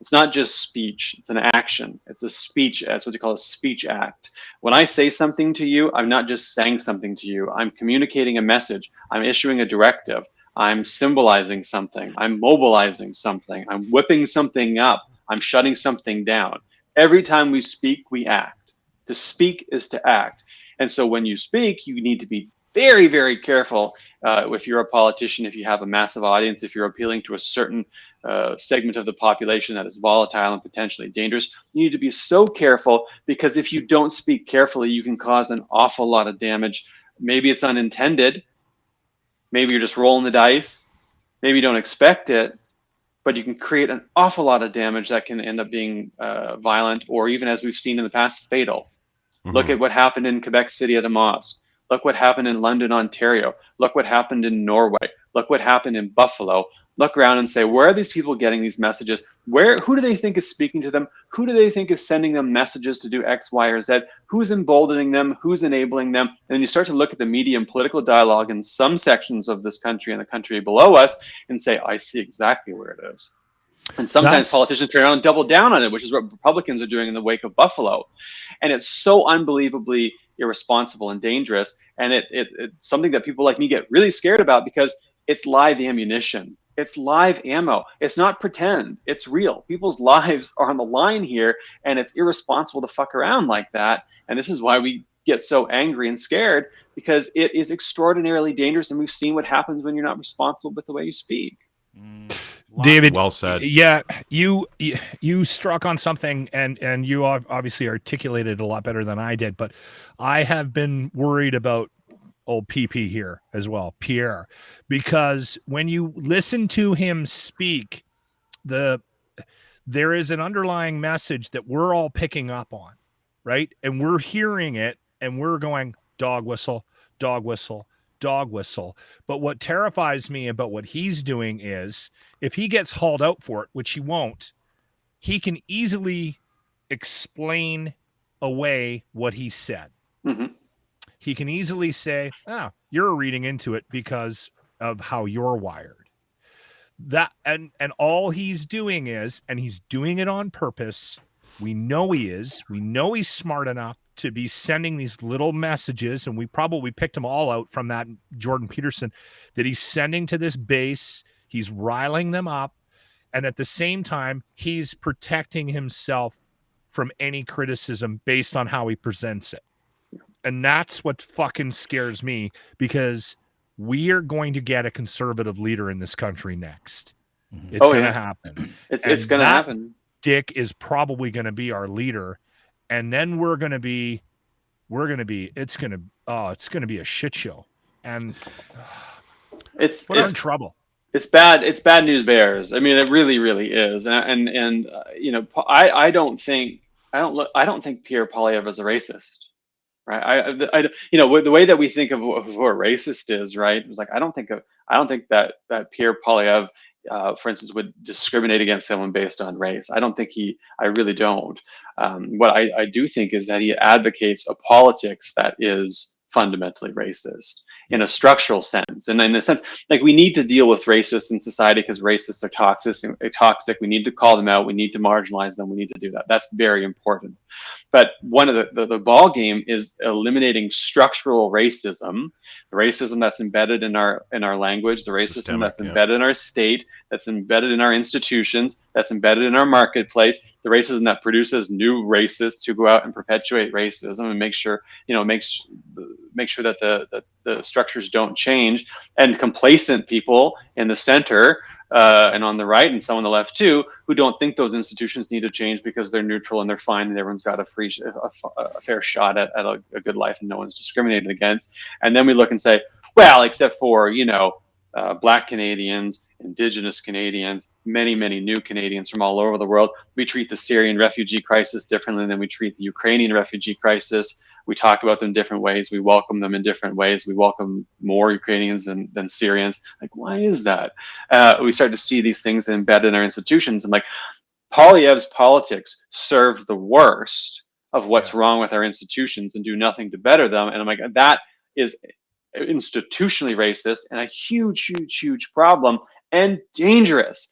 It's not just speech, it's an action. It's a speech, that's what they call a speech act. When I say something to you, I'm not just saying something to you. I'm communicating a message. I'm issuing a directive. I'm symbolizing something. I'm mobilizing something. I'm whipping something up. I'm shutting something down. Every time we speak, we act. To speak is to act. And so when you speak, you need to be very, very careful if you're a politician, if you have a massive audience, if you're appealing to a certain segment of the population that is volatile and potentially dangerous. You need to be so careful, because if you don't speak carefully, you can cause an awful lot of damage. Maybe it's unintended. Maybe you're just rolling the dice. Maybe you don't expect it, but you can create an awful lot of damage that can end up being violent, or even, as we've seen in the past, fatal. Look at what happened in Quebec City at a mosque. Look what happened in London, Ontario. Look what happened in Norway. Look what happened in Buffalo. Look around and say, where are these people getting these messages? Who do they think is speaking to them? Who do they think is sending them messages to do X, Y, or Z? Who's emboldening them? Who's enabling them? And you start to look at the media and political dialogue in some sections of this country and the country below us and say, I see exactly where it is. And sometimes politicians turn around and double down on it, which is what Republicans are doing in the wake of Buffalo. And it's so unbelievably irresponsible and dangerous. And it's something that people like me get really scared about, because it's live ammunition. It's live ammo. It's not pretend. It's real. People's lives are on the line here, and it's irresponsible to fuck around like that. And this is why we get so angry and scared, because it is extraordinarily dangerous. And we've seen what happens when you're not responsible with the way you speak. David, well said. Yeah, you struck on something, and you obviously articulated it a lot better than I did. But I have been worried about old PP here as well, Pierre, because when you listen to him speak, there is an underlying message that we're all picking up on, right? And we're hearing it, and we're going, dog whistle, dog whistle, dog whistle. But what terrifies me about what he's doing is, if he gets hauled out for it, which he won't, he can easily explain away what he said. He can easily say, you're reading into it because of how you're wired. That and all he's doing is, and he's doing it on purpose. We know he is. We know he's smart enough to be sending these little messages, and we probably picked them all out from that Jordan Peterson, that he's sending to this base. He's riling them up, and at the same time, he's protecting himself from any criticism based on how he presents it. And that's what fucking scares me, because we are going to get a conservative leader in this country next. It's going to happen. It's going to happen. Dick is probably going to be our leader. And then it's going to be a shit show. And it's in trouble. It's bad. It's bad news bears. I mean, it really, really is. And I don't think Pierre Poilievre is a racist. Right. The way that we think of who a racist is, right? It was like, I don't think that Pierre Poilievre for instance, would discriminate against someone based on race. I really don't. What I do think is that he advocates a politics that is fundamentally racist in a structural sense. And in a sense, like, we need to deal with racists in society because racists are toxic. We need to call them out. We need to marginalize them. We need to do that. That's very important. But one of the ball game is eliminating structural racism, the racism that's embedded in our language, the racism that's embedded in our state, that's embedded in our institutions, that's embedded in our marketplace, the racism that produces new racists who go out and perpetuate racism and make sure that the structures don't change, and complacent people in the center and on the right, and some on the left too, who don't think those institutions need to change because they're neutral and they're fine and everyone's got a fair shot at a good life and no one's discriminated against. And then we look and say, well, except for Black Canadians, Indigenous Canadians, many new Canadians from all over the world, we treat the Syrian refugee crisis differently than we treat the Ukrainian refugee crisis. We talk about them different ways. We welcome them in different ways. We welcome more Ukrainians than Syrians. Like, why is that? We start to see these things embedded in our institutions. And like, Poilievre's politics serve the worst of what's wrong with our institutions and do nothing to better them. And I'm like, that is institutionally racist and a huge problem and dangerous.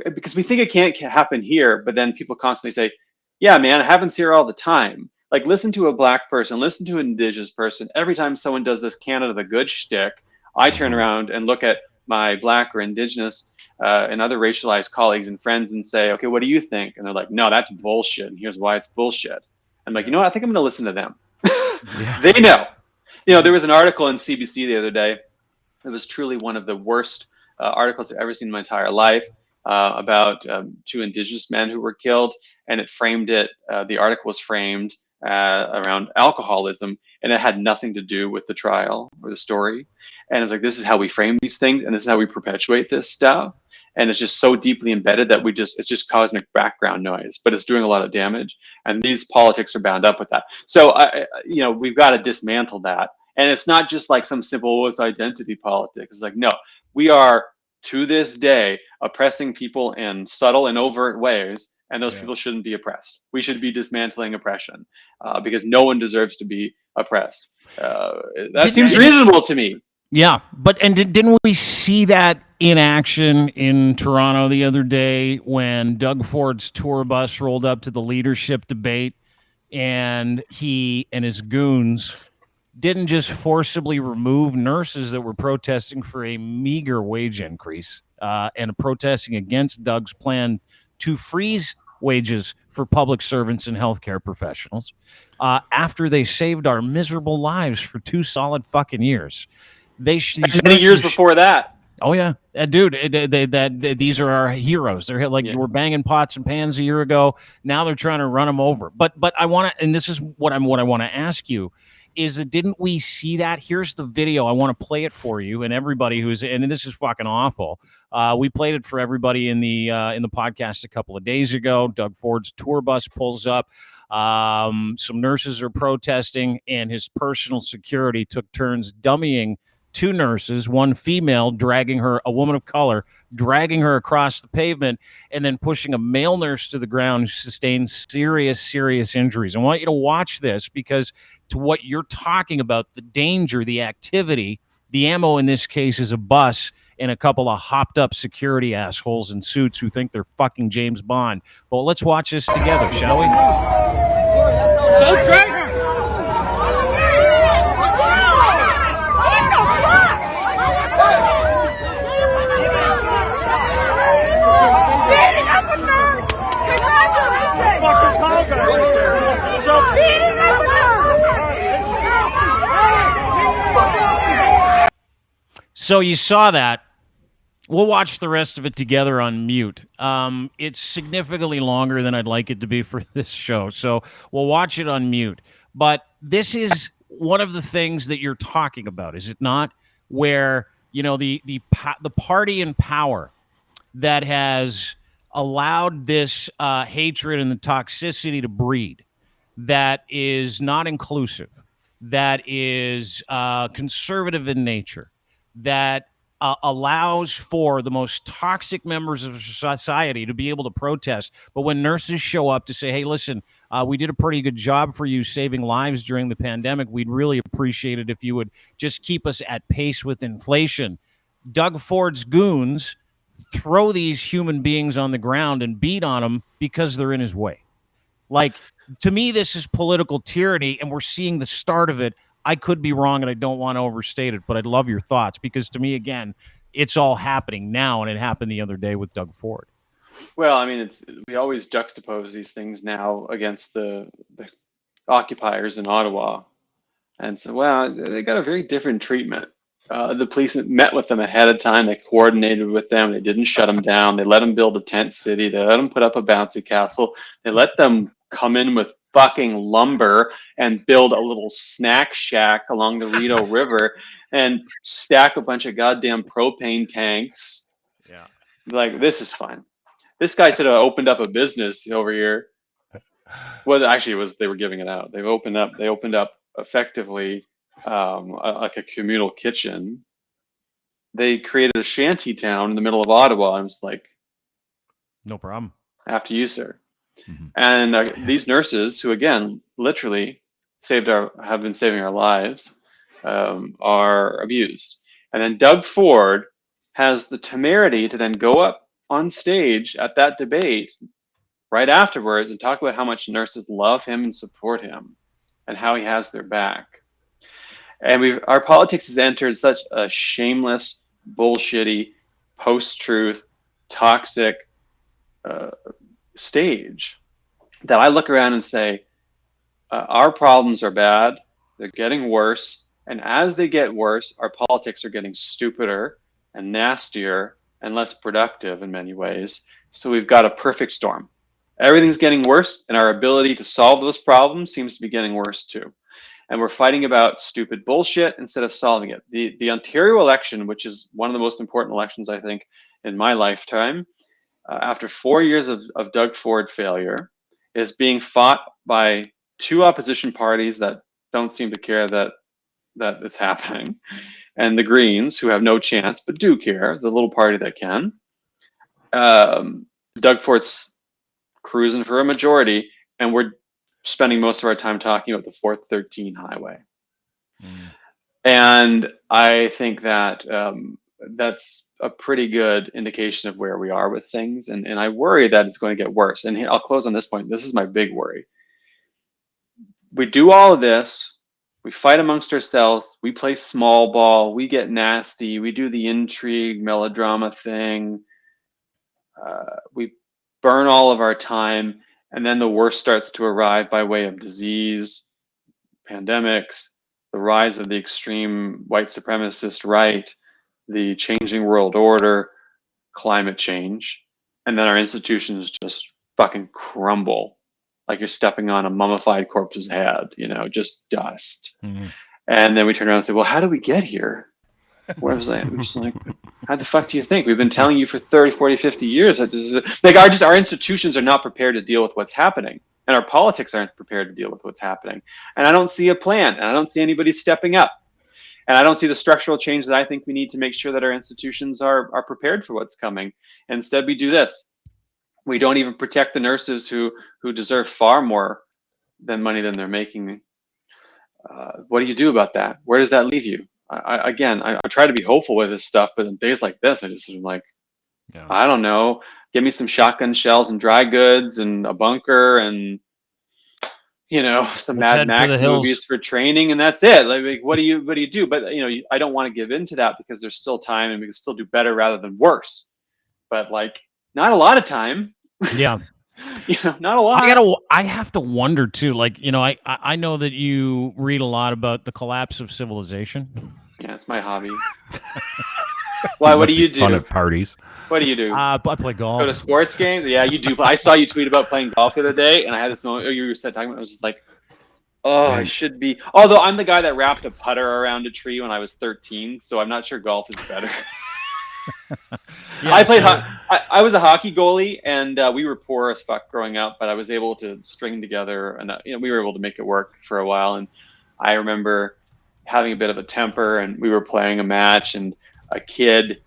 Because we think it can't happen here, but then people constantly say, yeah, man, it happens here all the time. Like, listen to a Black person, listen to an Indigenous person. Every time someone does this Canada the Good shtick, I turn around and look at my Black or Indigenous and other racialized colleagues and friends and say, okay, what do you think? And they're like, no, that's bullshit. And here's why it's bullshit. I'm like, you know what? I think I'm going to listen to them. They know. There was an article in CBC the other day. It was truly one of the worst articles I've ever seen in my entire life. About two Indigenous men who were killed, and it framed it. The article was framed around alcoholism, and it had nothing to do with the trial or the story. And it's like, this is how we frame these things, and this is how we perpetuate this stuff. And it's just so deeply embedded that it's just cosmic background noise, but it's doing a lot of damage. And these politics are bound up with that. So we've got to dismantle that. And it's not just like some simple, it's identity politics. It's like, no, we are, to this day, oppressing people in subtle and overt ways, and those people shouldn't be oppressed. We should be dismantling oppression because no one deserves to be oppressed. That seems reasonable to me. Yeah, but didn't we see that in action in Toronto the other day when Doug Ford's tour bus rolled up to the leadership debate, and he and his goons didn't just forcibly remove nurses that were protesting for a meager wage increase and protesting against Doug's plan to freeze wages for public servants and healthcare professionals after they saved our miserable lives for 2 solid fucking years. Many years before that. Oh yeah, dude. These are our heroes. They're like, we're banging pots and pans a year ago. Now they're trying to run them over. But I want to, and this is what I want to ask you, is that didn't we see that? Here's the video. I want to play it for you and everybody and this is fucking awful. We played it for everybody in the podcast a couple of days ago. Doug Ford's tour bus pulls up. Some nurses are protesting, and his personal security took turns dummying 2 nurses, one female, a woman of color, dragging her across the pavement, and then pushing a male nurse to the ground who sustained serious injuries. I want you to watch this, because to what you're talking about, the danger, the activity, the ammo in this case is a bus and a couple of hopped up security assholes in suits who think they're fucking James Bond. But let's watch this together, shall we? Don't drag her! So you saw that. We'll watch the rest of it together on mute. It's significantly longer than I'd like it to be for this show, so we'll watch it on mute. But this is one of the things that you're talking about, is it not? Where, the party in power that has allowed this hatred and the toxicity to breed, that is not inclusive, that is conservative in nature, that allows for the most toxic members of society to be able to protest. But when nurses show up to say, hey, listen, we did a pretty good job for you saving lives during the pandemic. We'd really appreciate it if you would just keep us at pace with inflation. Doug Ford's goons throw these human beings on the ground and beat on them because they're in his way. Like, to me, this is political tyranny, and we're seeing the start of it. I could be wrong, and I don't want to overstate it, but I'd love your thoughts, because to me, again, it's all happening now, and it happened the other day with Doug Ford. Well, I mean, we always juxtapose these things now against the occupiers in Ottawa, and so, well, they got a very different treatment. The police met with them ahead of time. They coordinated with them. They didn't shut them down. They let them build a tent city. They let them put up a bouncy castle. They let them come in with fucking lumber and build a little snack shack along the Rideau River and stack a bunch of goddamn propane tanks. Yeah. Like, this is fun. This guy should have opened up a business over here. Well, actually, it was, they were giving it out. They opened up effectively like a communal kitchen. They created a shanty town in the middle of Ottawa. I was like, no problem. After you, sir. Mm-hmm. And these nurses, who again literally have been saving our lives, are abused. And then Doug Ford has the temerity to then go up on stage at that debate right afterwards and talk about how much nurses love him and support him and how he has their back. And our politics has entered such a shameless, bullshitty, post-truth, toxic stage that I look around and say, our problems are bad. They're getting worse. And as they get worse, our politics are getting stupider and nastier and less productive in many ways. So we've got a perfect storm. Everything's getting worse, and our ability to solve those problems seems to be getting worse too. And we're fighting about stupid bullshit instead of solving it. The Ontario election, which is one of the most important elections, I think, in my lifetime, after 4 years of Doug Ford failure, is being fought by two opposition parties that don't seem to care that it's happening, and the Greens, who have no chance but do care, the little party that can. Doug Ford's cruising for a majority, and we're spending most of our time talking about the 413 highway. And I think that that's a pretty good indication of where we are with things. And I worry that it's going to get worse. And I'll close on this point. This is my big worry. We do all of this. We fight amongst ourselves. We play small ball. We get nasty. We do the intrigue, melodrama thing. We burn all of our time. And then the worst starts to arrive by way of disease, pandemics, the rise of the extreme white supremacist right, the changing world order, climate change. And then our institutions just fucking crumble like you're stepping on a mummified corpse's head, just dust. Mm-hmm. And then we turn around and say, well, how did we get here? Where was I? I'm just like, how the fuck do you think? We've been telling you for 30, 40, 50 years that this is like our institutions are not prepared to deal with what's happening, and our politics aren't prepared to deal with what's happening. And I don't see a plan, and I don't see anybody stepping up, and I don't see the structural change that I think we need to make sure that our institutions are prepared for what's coming. And instead, we do this. We don't even protect the nurses who deserve far more money than they're making. What do you do about that? Where does that leave you? I try to be hopeful with this stuff, but in days like this, I just am like, yeah. I don't know. Give me some shotgun shells and dry goods and a bunker and some Mad Max movies for training, and that's it. Like, what do you do? But I don't want to give in to that because there's still time, and we can still do better rather than worse. But like, not a lot of time. Yeah. Not a lot. I have to wonder too. Like, I know that you read a lot about the collapse of civilization. Yeah, it's my hobby. Why? What do you do? Fun at parties. What do you do? I play golf. Go to sports games? Yeah, you do. I saw you tweet about playing golf the other day, and I had this moment. You were talking about. I was just like, oh, I should be. Although I'm the guy that wrapped a putter around a tree when I was 13, so I'm not sure golf is better. Yeah, I played. I was a hockey goalie, and we were poor as fuck growing up. But I was able to string together, and we were able to make it work for a while. And I remember having a bit of a temper, and we were playing a match, and a kid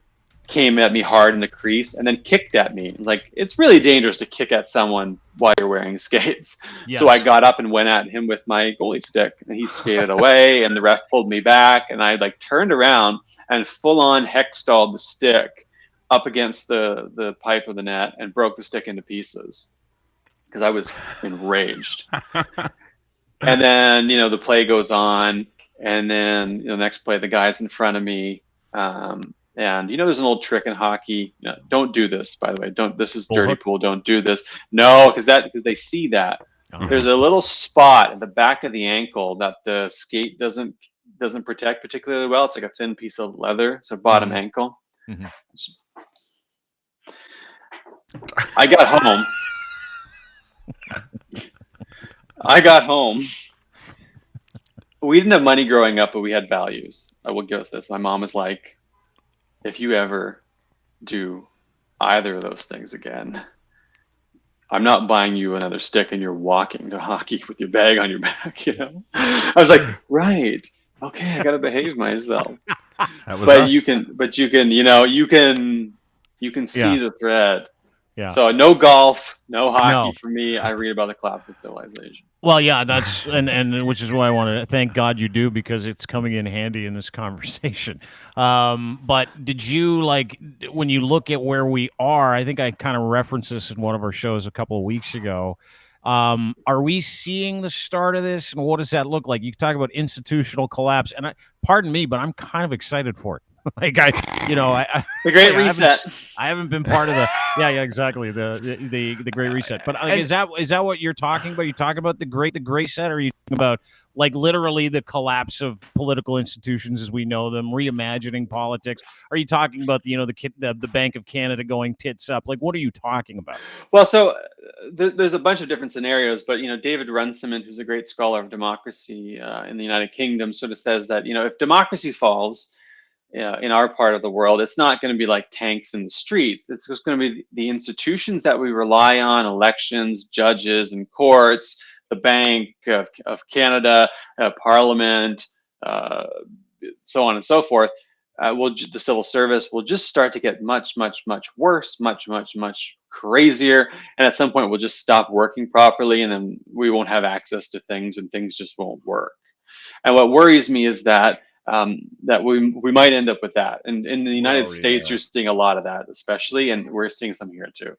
came at me hard in the crease and then kicked at me. Like, it's really dangerous to kick at someone while you're wearing skates. Yes. So I got up and went at him with my goalie stick, and he skated away, and the ref pulled me back, and I like turned around and full on hexstalled the stick up against the pipe of the net and broke the stick into pieces because I was enraged. And then, you know, the play goes on, and then, you know, next play, the guy's in front of me. And, you know, there's an old trick in hockey. You know, don't do this, by the way. This is dirty pool. Don't do this. No, because they see that. Uh-huh. There's a little spot at the back of the ankle that the skate doesn't protect particularly well. It's like a thin piece of leather. It's a bottom ankle. Mm-hmm. I got home. We didn't have money growing up, but we had values. I will give us this. My mom was like, if you ever do either of those things again, I'm not buying you another stick and you're walking to hockey with your bag on your back, you know? I was like, right. Okay, I got to behave myself. You can see the thread. Yeah. So no golf, no hockey for me. I read about the collapse of civilization. Well, yeah, that's and which is why I want to thank God you do, because it's coming in handy in this conversation. But did you, like, when you look at where we are, I think I kind of referenced this in one of our shows a couple of weeks ago. Are we seeing the start of this, and what does that look like? You talk about institutional collapse, and pardon me, but I'm kind of excited for it. Like the Great Reset. I haven't been part of the exactly the Great Reset. But is that what you're talking about? You talking about the Great Reset, or are you talking about like literally the collapse of political institutions as we know them, reimagining politics? Are you talking about the Bank of Canada going tits up? Like, what are you talking about? Well, so there's a bunch of different scenarios, but David Runciman, who's a great scholar of democracy in the United Kingdom, sort of says that if democracy falls in our part of the world, it's not going to be like tanks in the street. It's just going to be the institutions that we rely on: elections, judges and courts, the Bank of Canada, Parliament, so on and so forth. The civil service will just start to get much, much, much worse, much, much, much crazier. And at some point, we'll just stop working properly, and then we won't have access to things, and things just won't work. And what worries me is that we might end up with that. And in the United States, you're seeing a lot of that, especially, and we're seeing some here too.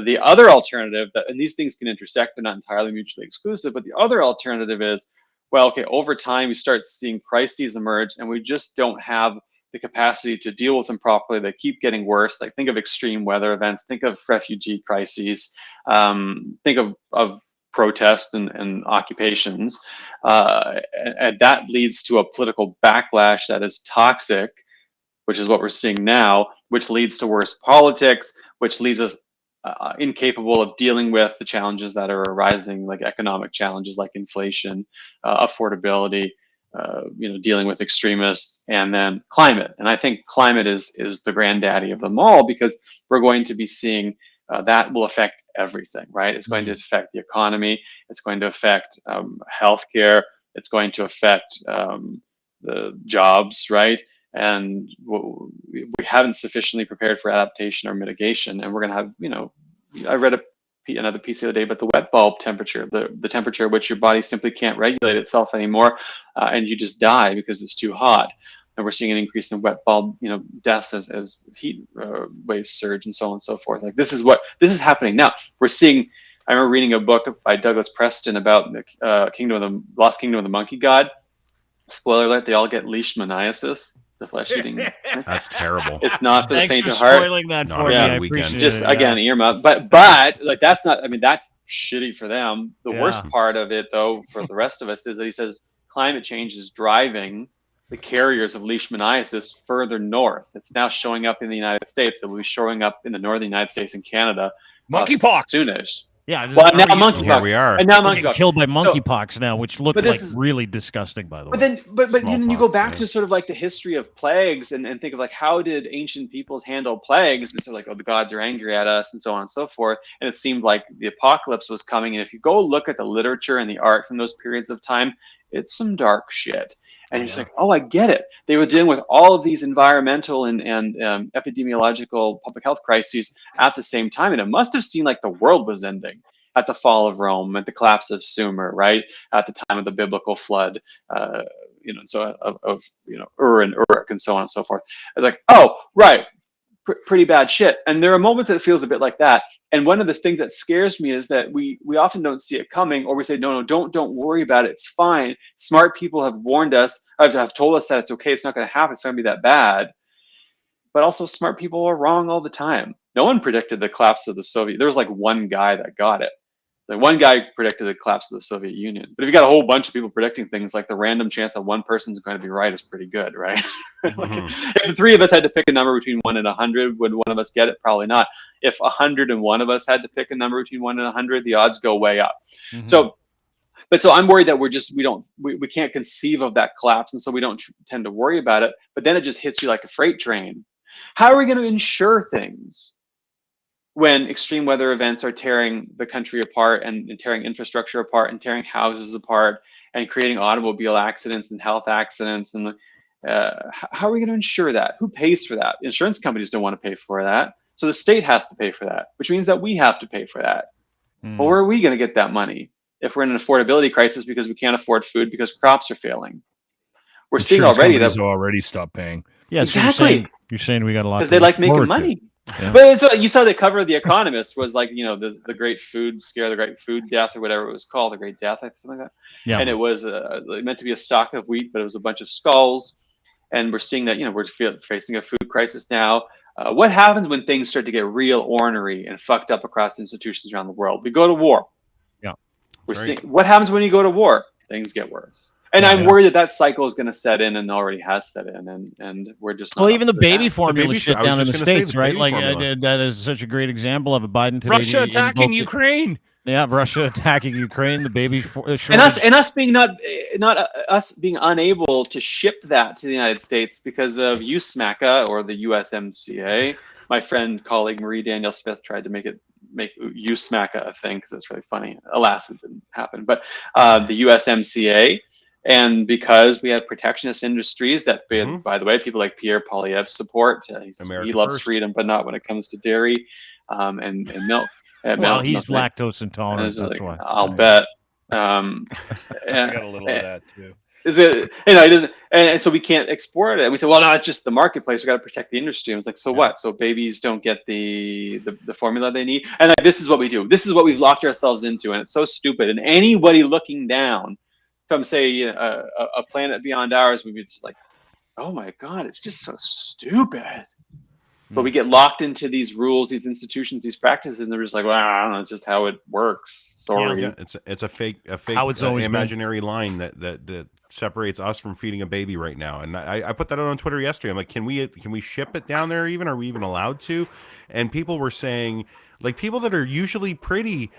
The other alternative, and these things can intersect, they're not entirely mutually exclusive, but the other alternative is, well, okay, over time, we start seeing crises emerge, and we just don't have the capacity to deal with them properly. They keep getting worse. Like, think of extreme weather events, think of refugee crises, think of protests and occupations, and that leads to a political backlash that is toxic, which is what we're seeing now, which leads to worse politics, which leaves us incapable of dealing with the challenges that are arising, like economic challenges like inflation, affordability, dealing with extremists, and then climate. And I think climate is the granddaddy of them all, because we're going to be seeing that will affect everything, right? It's going to affect the economy. It's going to affect healthcare. It's going to affect the jobs, right? And we haven't sufficiently prepared for adaptation or mitigation. And we're going to have, I read another piece the other day about the wet bulb temperature, the temperature at which your body simply can't regulate itself anymore, and you just die because it's too hot. And we're seeing an increase in wet bulb, deaths as heat waves surge, and so on and so forth. Like, this is happening now. We're seeing. I remember reading a book by Douglas Preston about the Lost Kingdom of the Monkey God. Spoiler alert: they all get leishmaniasis, the flesh-eating. That's terrible. It's not for the Thanks faint for of heart. spoiling that for me. Yeah, I appreciate Just it. again, earmuff. But like, that's not. I mean, that's shitty for them. The worst part of it, though, for the rest of us, is that he says climate change is driving the carriers of leishmaniasis further north. It's now showing up in the United States. It will be showing up in the northern United States and Canada. Monkeypox. Soonish. Yeah. Well, now monkeypox. Here we are. And now We're getting monkeypox. killed by monkeypox now, which looked like this is really disgusting, by the way. But then you go back Smallpox, to sort of like the history of plagues and think of like, how did ancient peoples handle plagues? And so like, oh, the gods are angry at us, and so on and so forth. And it seemed like the apocalypse was coming. And if you go look at the literature and the art from those periods of time, it's some dark shit. And you're just like, oh, I get it. They were dealing with all of these environmental and epidemiological public health crises at the same time. And it must have seemed like the world was ending at the fall of Rome, at the collapse of Sumer, right? At the time of the biblical flood, so of Ur and Uruk and so on and so forth. It's like, oh, right. Pretty bad shit. And there are moments that it feels a bit like that. And one of the things that scares me is that we often don't see it coming, or we say, no, don't worry about it. It's fine. Smart people have warned us, have told us that it's okay. It's not going to happen. It's going to be that bad. But also smart people are wrong all the time. No one predicted the collapse of the Soviet. There was like one guy that got it. Like one guy predicted the collapse of the Soviet Union. But if you got a whole bunch of people predicting things, like the random chance that one person's going to be right is pretty good, right? Like if the three of us had to pick a number between 1 and 100, would one of us get it? Probably not. If 101 of us had to pick a number between 1 and 100, the odds go way up. So I'm worried that we can't conceive of that collapse, and so we don't tend to worry about it. But then it just hits you like a freight train. How are we going to insure things when extreme weather events are tearing the country apart and tearing infrastructure apart and tearing houses apart and creating automobile accidents and health accidents? And how are we going to insure that? Who pays for that? Insurance companies don't want to pay for that. So the state has to pay for that, which means that we have to pay for that. Well, where are we going to get that money if we're in an affordability crisis because we can't afford food because crops are failing? We're seeing already that already stopped paying. Yeah, exactly. So you're saying we got a lot because they like making money. Yeah. But you saw the cover of The Economist was like, the great food scare, the great food death, or whatever it was called, the great death, something like that. Yeah. And it was meant to be a stock of wheat, but it was a bunch of skulls. And we're seeing that, we're facing a food crisis now. What happens when things start to get real ornery and fucked up across institutions around the world? We go to war. Yeah. We're seeing what happens when you go to war? Things get worse. And I'm worried that cycle is going to set in and already has set in, and we're just not even the baby formula shit down in the States, right? Like that is such a great example of it. Biden today. Russia attacking Ukraine. Yeah, Russia attacking Ukraine. The baby and us being not us being unable to ship that to the United States because of USMCA or the USMCA. My friend, colleague Marie Danielle Smith tried to make USMCA a thing because it's really funny. Alas, it didn't happen. But the USMCA. And because we have protectionist industries that, by the way, people like Pierre Poilievre support. He loves freedom, but not when it comes to dairy and milk. Well, he's lactose intolerant. That's why. I'll bet. I got a little of that too. Is it? It doesn't. And so we can't export it. We say, well, no, it's just the marketplace. We got to protect the industry. I was like, so what? So babies don't get the formula they need. And this is what we do. This is what we've locked ourselves into, and it's so stupid. And anybody looking down from, say, a planet beyond ours, we'd be just like, oh my God, it's just so stupid. But we get locked into these rules, these institutions, these practices, and they're just like, well, I don't know, it's just how it works. Sorry. Yeah, it's a fake how it's always imaginary line that separates us from feeding a baby right now. And I put that out on Twitter yesterday. I'm like, can we ship it down there even? Are we even allowed to? And people were saying, like, people that are usually pretty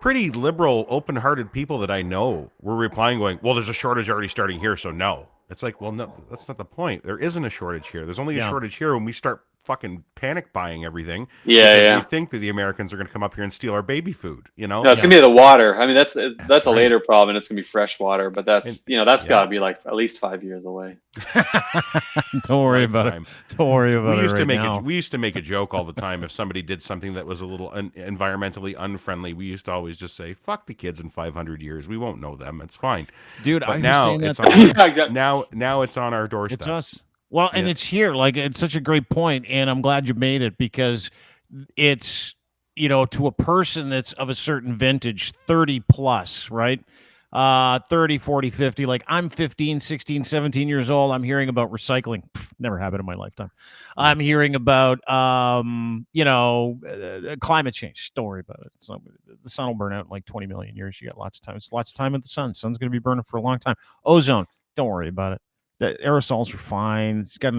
liberal, open-hearted people that I know were replying going, well, there's a shortage already starting here, so no. It's like, well, no, that's not the point. There isn't a shortage here. There's only a shortage here when we start fucking panic buying everything. Yeah. We think that the Americans are going to come up here and steal our baby food, No, it's gonna be the water. I mean, that's a later problem. It's gonna be fresh water, but that's got to be like at least 5 years away. Don't worry about it. Don't worry about it. We used to make a joke all the time if somebody did something that was a little environmentally unfriendly. We used to always just say, "Fuck the kids in 500 years. We won't know them. It's fine." Dude, but now it's now it's on our doorstep. It's us. Well, and it's here. Like, it's such a great point, and I'm glad you made it, because it's, to a person that's of a certain vintage, 30 plus, right? 30, 40, 50. Like, I'm 15, 16, 17 years old. I'm hearing about recycling. Never happened in my lifetime. I'm hearing about, climate change. Don't worry about it. The sun will burn out in like 20 million years. You got lots of time. It's lots of time at the sun. Sun's going to be burning for a long time. Ozone. Don't worry about it. The aerosols are fine. It's got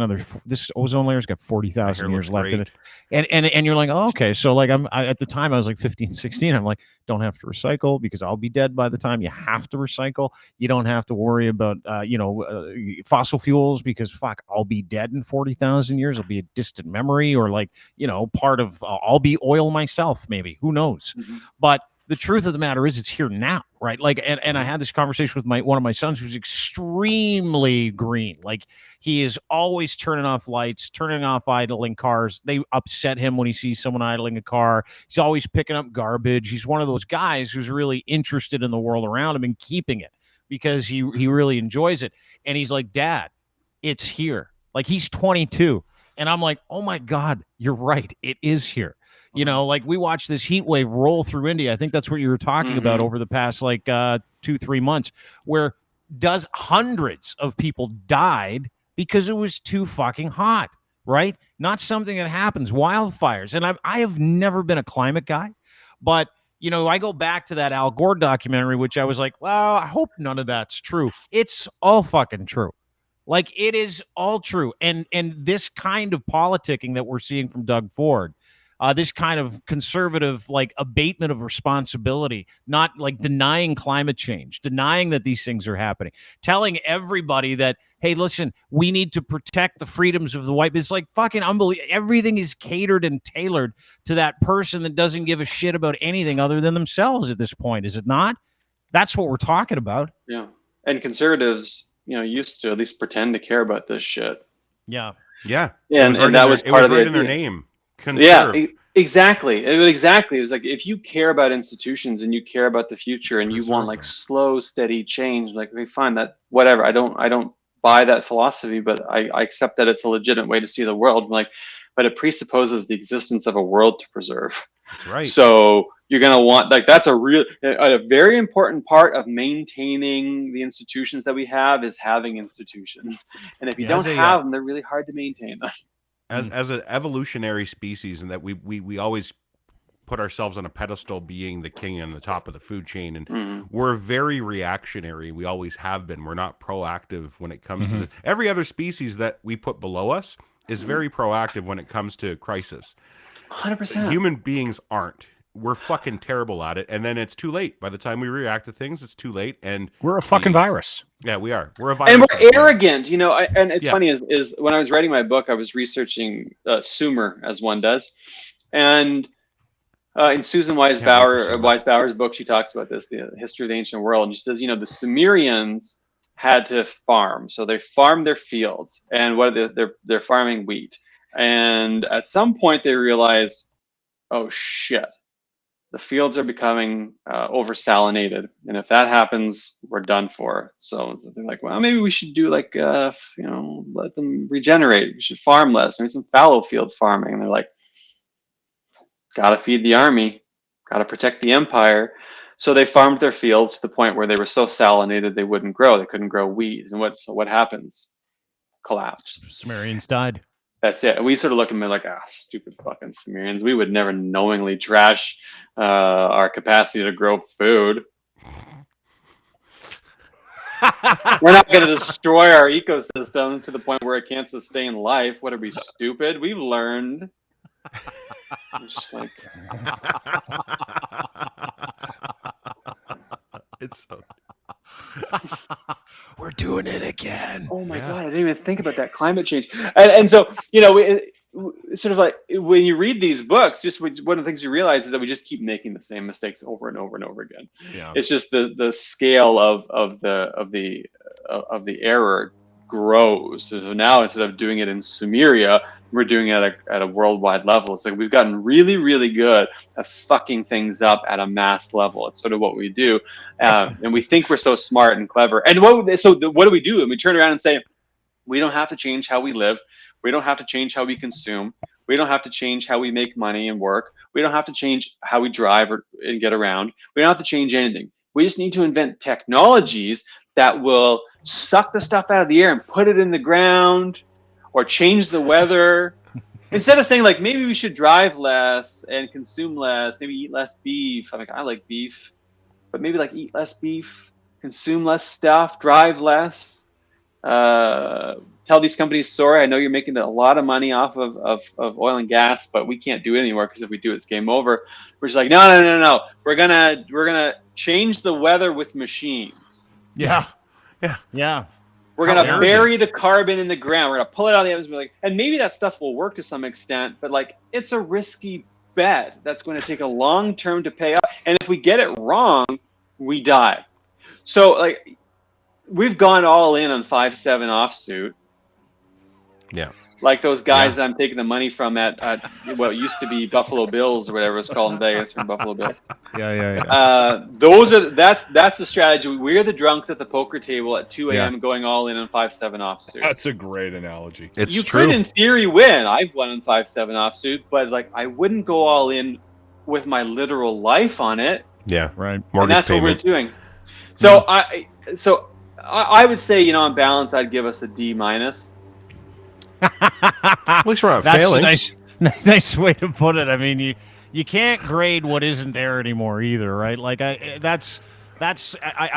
this ozone layer's got 40,000 years left in it. And you're like, oh, okay. So like at the time I was like 15, 16. I'm like, don't have to recycle because I'll be dead by the time you have to recycle. You don't have to worry about, fossil fuels because I'll be dead in 40,000 years. It'll be a distant memory, or like, part of, I'll be oil myself, maybe, who knows? Mm-hmm. But the truth of the matter is it's here now, right? Like, and I had this conversation with one of my sons who's extremely green. Like, he is always turning off lights, turning off idling cars. They upset him when he sees someone idling a car. He's always picking up garbage. He's one of those guys who's really interested in the world around him and keeping it because he really enjoys it. And he's like, Dad, it's here. Like, he's 22. And I'm like, oh my God, you're right. It is here. You know, like, we watched this heat wave roll through India. I think that's what you were talking about over the past, like, 2-3 months, where hundreds of people died because it was too fucking hot, right? Not something that happens. Wildfires. And I have never been a climate guy, but, you know, I go back to that Al Gore documentary, which I was like, well, I hope none of that's true. It's all fucking true. Like, it is all true. And this kind of politicking that we're seeing from Doug Ford, this kind of conservative, like, abatement of responsibility, not like denying climate change, denying that these things are happening, telling everybody that, hey, listen, we need to protect the freedoms of the white. It's like fucking unbelievable. Everything is catered and tailored to that person that doesn't give a shit about anything other than themselves at this point. Is it not? That's what we're talking about. Yeah. And conservatives, you know, used to at least pretend to care about this shit. Yeah. Yeah. And that was part of right it in their name. Conserve. Yeah, exactly. It was like, if you care about institutions and you care about the future and you want like slow, steady change, like, okay, fine, that whatever. I don't buy that philosophy, but I accept that it's a legitimate way to see the world. Like, but it presupposes the existence of a world to preserve. That's right. So you're gonna want, like, that's a very important part of maintaining the institutions that we have is having institutions. And if you don't have them, they're really hard to maintain. As an evolutionary species, and that we always put ourselves on a pedestal being the king on the top of the food chain, and we're very reactionary. We always have been. We're not proactive when it comes to every other species that we put below us is very proactive when it comes to crisis. 100%. Human beings aren't. We're fucking terrible at it, and then it's too late. By the time we react to things, it's too late, and we're a fucking virus. Yeah, we are. We're a virus, and we're arrogant. You know, and it's funny is when I was writing my book, I was researching Sumer, as one does, and in Susan Weisbauer's book, she talks about this, the history of the ancient world, and she says, you know, the Sumerians had to farm, so they farmed their fields, and they're farming wheat, and at some point they realized, oh shit, the fields are becoming over-salinated. And if that happens, we're done for. So they're like, well, maybe we should do like, you know, let them regenerate. We should farm less. Maybe some fallow field farming. And they're like, got to feed the army, got to protect the empire. So they farmed their fields to the point where they were so salinated they wouldn't grow. They couldn't grow wheat. And what happens? Collapse. Sumerians died. That's it. We sort of look at them like, stupid fucking Sumerians. We would never knowingly trash our capacity to grow food. We're not going to destroy our ecosystem to the point where it can't sustain life. What are we, stupid? We've learned. It's like... It's so... We're doing it again. Oh my God, I didn't even think about that climate change. And so, you know, it's sort of like when you read these books, just one of the things you realize is that we just keep making the same mistakes over and over and over again. Yeah. It's just the scale of the error grows. So now instead of doing it in Sumeria, we're doing it at a worldwide level. It's like we've gotten really, really good at fucking things up at a mass level. It's sort of what we do, and we think we're so smart and clever. And what do we do? And we turn around and say, we don't have to change how we live. We don't have to change how we consume. We don't have to change how we make money and work. We don't have to change how we drive and get around. We don't have to change anything. We just need to invent technologies that will suck the stuff out of the air and put it in the ground, or change the weather. Instead of saying like, maybe we should drive less and consume less, maybe eat less beef. I like beef, but maybe like eat less beef, consume less stuff, drive less. Tell these companies, sorry, I know you're making a lot of money off of oil and gas, but we can't do it anymore because if we do, it's game over. We're just like, no. We're gonna change the weather with machines. Yeah. We're going to bury the carbon in the ground. We're going to pull it out of the atmosphere. And maybe that stuff will work to some extent, but like, it's a risky bet that's going to take a long term to pay off. And if we get it wrong, we die. So like we've gone all in on 5-7 offsuit. Yeah. Like those guys that I'm taking the money from at what used to be Buffalo Bills or whatever it's called in Vegas from Buffalo Bills. That's the strategy. We're the drunks at the poker table at 2 a.m. going all in on 5-7 offsuit. That's a great analogy. You could in theory win. I've won on 5-7 offsuit, but like I wouldn't go all in with my literal life on it. Yeah, right. And that's what we're doing. So I would say, you know, on balance, I'd give us a D-. At least we're not That's failing. a nice way to put it. I mean, you can't grade what isn't there anymore either, right? Like I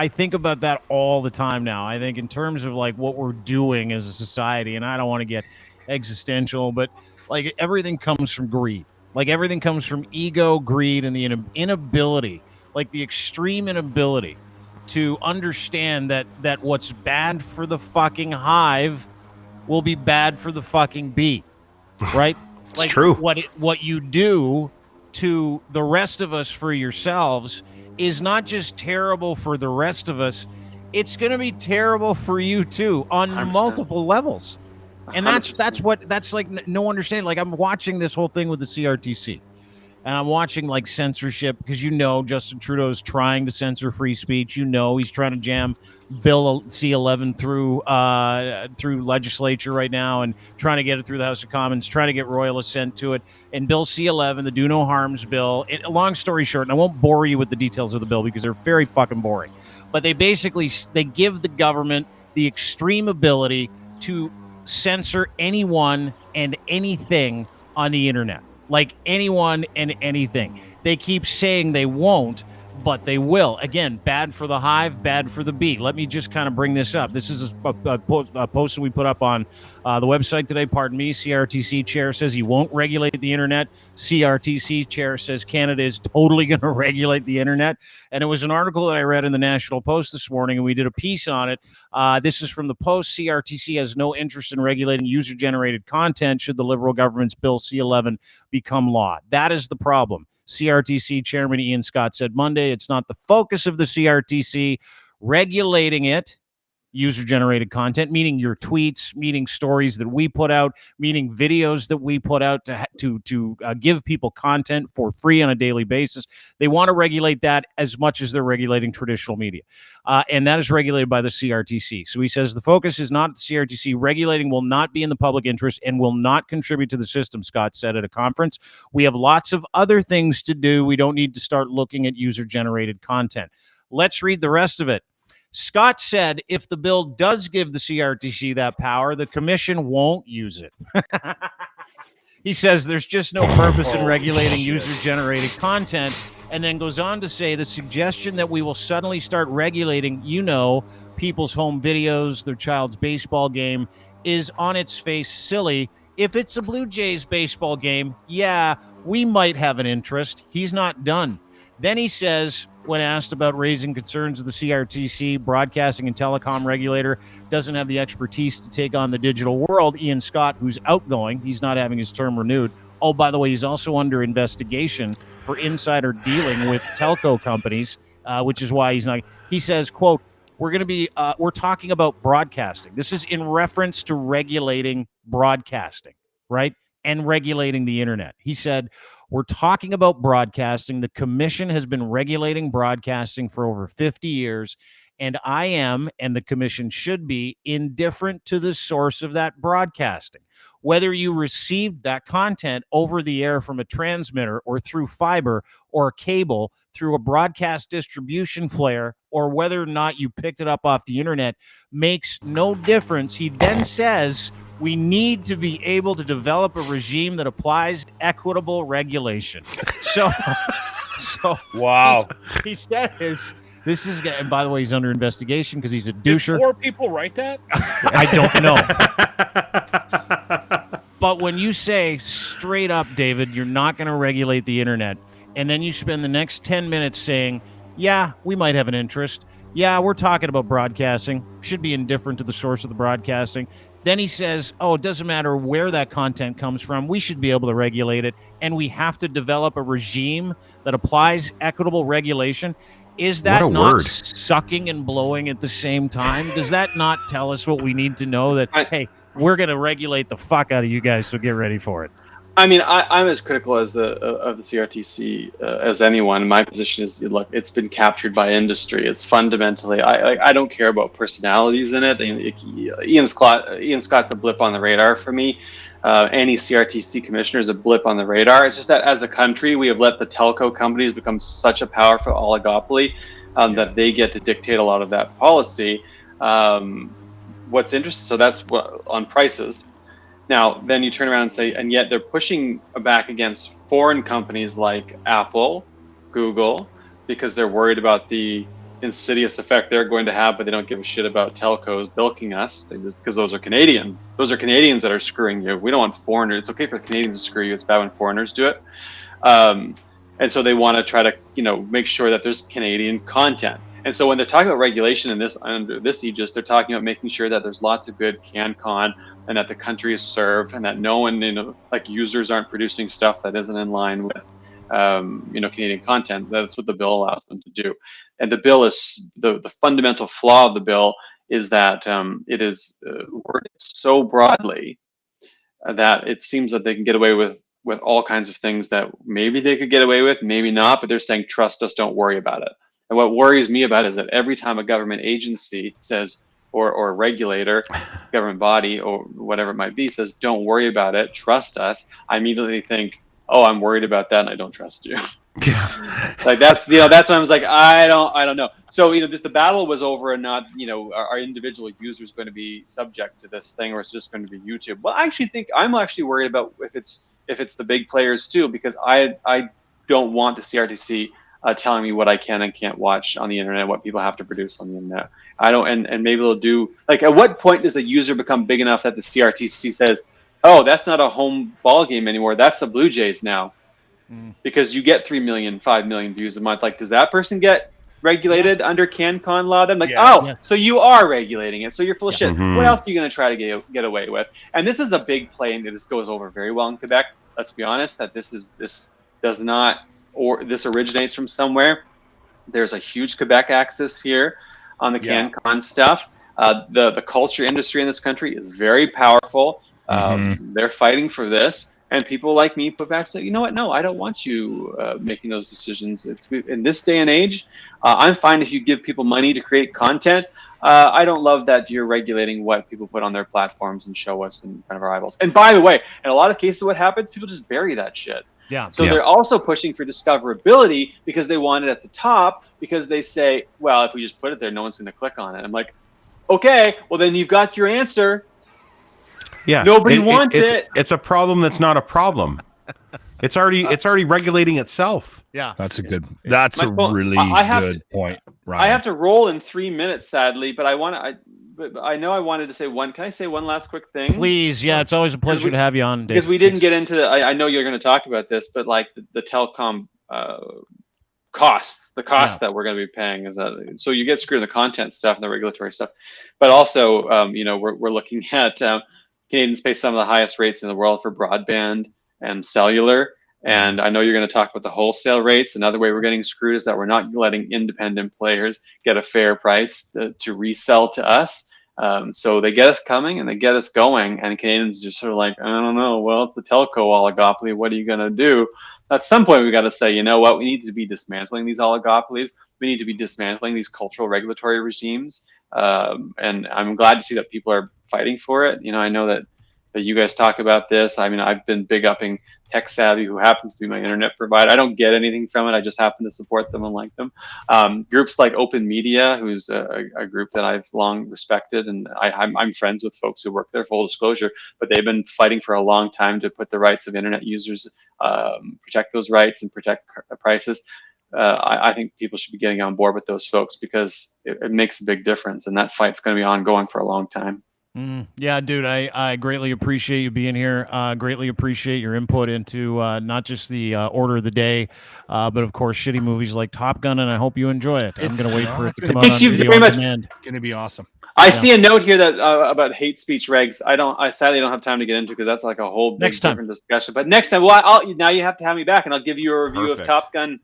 think about that all the time now. I think in terms of like what we're doing as a society, and I don't want to get existential, but like everything comes from greed. Like everything comes from ego, greed, and the inability, like the extreme inability to understand that what's bad for the fucking hive will be bad for the fucking bee, right? It's like true. What you do to the rest of us for yourselves is not just terrible for the rest of us, it's going to be terrible for you too on 100%. Multiple levels. And that's like no understanding. Like I'm watching this whole thing with the CRTC. And I'm watching like censorship because Justin Trudeau is trying to censor free speech. He's trying to jam Bill C-11 through legislature right now and trying to get it through the House of Commons, trying to get royal assent to it. And Bill C-11, the Do No Harms bill, long story short, and I won't bore you with the details of the bill because they're very fucking boring. But they give the government the extreme ability to censor anyone and anything on the internet. Like anyone and anything. They keep saying they won't, but they will. Again, bad for the hive, bad for the bee. Let me just kind of bring this up. This is a post that we put up on the website today. Pardon me. CRTC chair says he won't regulate the internet. CRTC chair says Canada is totally going to regulate the internet. And it was an article that I read in the National Post this morning, and we did a piece on it. This is from the Post. CRTC has no interest in regulating user-generated content should the Liberal government's Bill C-11 become law. That is the problem. CRTC Chairman Ian Scott said Monday, it's not the focus of the CRTC regulating it, user-generated content, meaning your tweets, meaning stories that we put out, meaning videos that we put out to give people content for free on a daily basis. They want to regulate that as much as they're regulating traditional media. And that is regulated by the CRTC. So he says the focus is not the CRTC. Regulating will not be in the public interest and will not contribute to the system, Scott said at a conference. We have lots of other things to do. We don't need to start looking at user-generated content. Let's read the rest of it. Scott said if the bill does give the CRTC that power, the commission won't use it. He says there's just no purpose in regulating user-generated content, and then goes on to say the suggestion that we will suddenly start regulating, people's home videos, their child's baseball game, is on its face silly. If it's a Blue Jays baseball game, yeah, we might have an interest. He's not done. Then he says, when asked about raising concerns of the CRTC, broadcasting and telecom regulator, doesn't have the expertise to take on the digital world. Ian Scott, who's outgoing, he's not having his term renewed. Oh, by the way, he's also under investigation for insider dealing with telco companies, which is why he's not. He says, quote, we're talking about broadcasting. This is in reference to regulating broadcasting, right? And regulating the internet. He said, we're talking about broadcasting. The commission has been regulating broadcasting for over 50 years, and I am, and the commission should be, indifferent to the source of that broadcasting. Whether you received that content over the air from a transmitter or through fiber or cable through a broadcast distribution flare, or whether or not you picked it up off the internet makes no difference. He then says we need to be able to develop a regime that applies equitable regulation. So wow. He says this is, and by the way, he's under investigation because he's a doucher. Did 4 people write that? I don't know. But when you say straight up, David, you're not going to regulate the internet, and then you spend the next 10 minutes saying, yeah, we might have an interest. Yeah, we're talking about broadcasting. Should be indifferent to the source of the broadcasting. Then he says, oh, it doesn't matter where that content comes from. We should be able to regulate it. And we have to develop a regime that applies equitable regulation. Is that not sucking and blowing at the same time? Does that not tell us what we need to know that, hey, we're going to regulate the fuck out of you guys, so get ready for it? I mean, I'm as critical as of the CRTC as anyone. My position is, look, it's been captured by industry. It's fundamentally, I don't care about personalities in it. Ian Scott's a blip on the radar for me. Any CRTC commissioner is a blip on the radar. It's just that as a country, we have let the telco companies become such a powerful oligopoly that they get to dictate a lot of that policy. What's interesting, so that's what on prices. Now, then you turn around and say, and yet they're pushing back against foreign companies like Apple, Google, because they're worried about the insidious effect they're going to have, but they don't give a shit about telcos bilking us because those are Canadian. Those are Canadians that are screwing you. We don't want foreigners. It's okay for Canadians to screw you. It's bad when foreigners do it. And so they want to try to, make sure that there's Canadian content. And so when they're talking about regulation in this under this aegis, they're talking about making sure that there's lots of good CanCon and that the country is served and that no one, like users aren't producing stuff that isn't in line with, Canadian content. That's what the bill allows them to do. And the bill is the fundamental flaw of the bill is that it is worded so broadly that it seems that they can get away with all kinds of things that maybe they could get away with, maybe not, but they're saying, trust us, don't worry about it. And what worries me about it is that every time a government agency says, or a regulator, government body, or whatever it might be, says, don't worry about it, trust us, I immediately think, oh, I'm worried about that and I don't trust you. Yeah. Like that's when I was like, I don't know. So, the battle was over and not, are individual users going to be subject to this thing, or it's just going to be YouTube? Well, I actually think I'm actually worried about if it's the big players too, because I don't want the CRTC telling me what I can and can't watch on the internet, what people have to produce on the internet. I don't, and maybe they'll do, like, at what point does a user become big enough that the CRTC says, oh, that's not a home ball game anymore, that's the Blue Jays now? Because you get 3 million, 5 million views a month. Like, does that person get regulated under CanCon law? Then so you are regulating it. So you're full of shit. What else are you going to try to get away with? And this is a big play, and this goes over very well in Quebec. Let's be honest, that this does not, or this originates from somewhere. There's a huge Quebec axis here on the CanCon stuff. The culture industry in this country is very powerful. They're fighting for this, and people like me put back and say, you know what? No, I don't want you making those decisions. It's in this day and age. I'm fine if you give people money to create content. I don't love that you're regulating what people put on their platforms and show us in front of our eyeballs. And by the way, in a lot of cases, what happens? People just bury that shit. So they're also pushing for discoverability because they want it at the top, because they say, well, if we just put it there, no one's going to click on it. I'm like, okay, well then you've got your answer. Yeah, nobody wants it. It's a problem that's not a problem. It's already regulating itself. Yeah, that's a really good point. Ryan. I have to roll in 3 minutes, sadly, but I know I wanted to say one. Can I say one last quick thing? Please, yeah, it's always a pleasure to have you on, Dave. Because we didn't get into I know you're going to talk about this, but like the telecom costs, that we're going to be paying is that. So you get screwed in the content stuff and the regulatory stuff, but also we're looking at Canadians pay some of the highest rates in the world for broadband and cellular. And I know you're going to talk about the wholesale rates. Another way we're getting screwed is that we're not letting independent players get a fair price to resell to us. So they get us coming and they get us going. And Canadians just sort of like, I don't know, well, it's the telco oligopoly. What are you going to do? At some point, we got to say, you know what? We need to be dismantling these oligopolies. We need to be dismantling these cultural regulatory regimes. And I'm glad to see that people are fighting for it. I know that you guys talk about this. I mean, I've been big upping Tech Savvy, who happens to be my internet provider. I don't get anything from it. I just happen to support them and like them. Groups like Open Media, who's a group that I've long respected, and I'm friends with folks who work there, full disclosure, but they've been fighting for a long time to put the rights of internet users, protect those rights and protect prices. I think people should be getting on board with those folks because it makes a big difference, and that fight's going to be ongoing for a long time. Yeah, dude, I greatly appreciate you being here. Greatly appreciate your input into not just the order of the day, but of course, shitty movies like Top Gun, and I hope you enjoy it. I'm going to wait for it to come out on video on demand. Going to be awesome. I see a note here that about hate speech regs. I sadly don't have time to get into because that's like a whole big different discussion. But next time, now you have to have me back, and I'll give you a review of Top Gun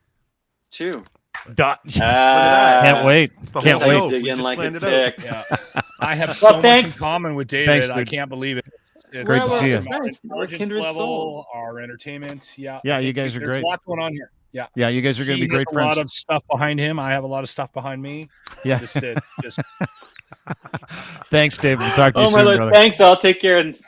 2. Can't wait. Can't wait. Dig in like a tick. Yeah. I have so much in common with David. Thanks, I can't believe it. It's great to see you. Intelligence level, our entertainment. Yeah, you guys are great. There's a lot going on here. Yeah, you guys are going to be great friends. friends. A lot of stuff behind him. I have a lot of stuff behind me. Yeah. Just Thanks, David. We'll talk to you soon, my Lord. brother. Thanks. I'll take care and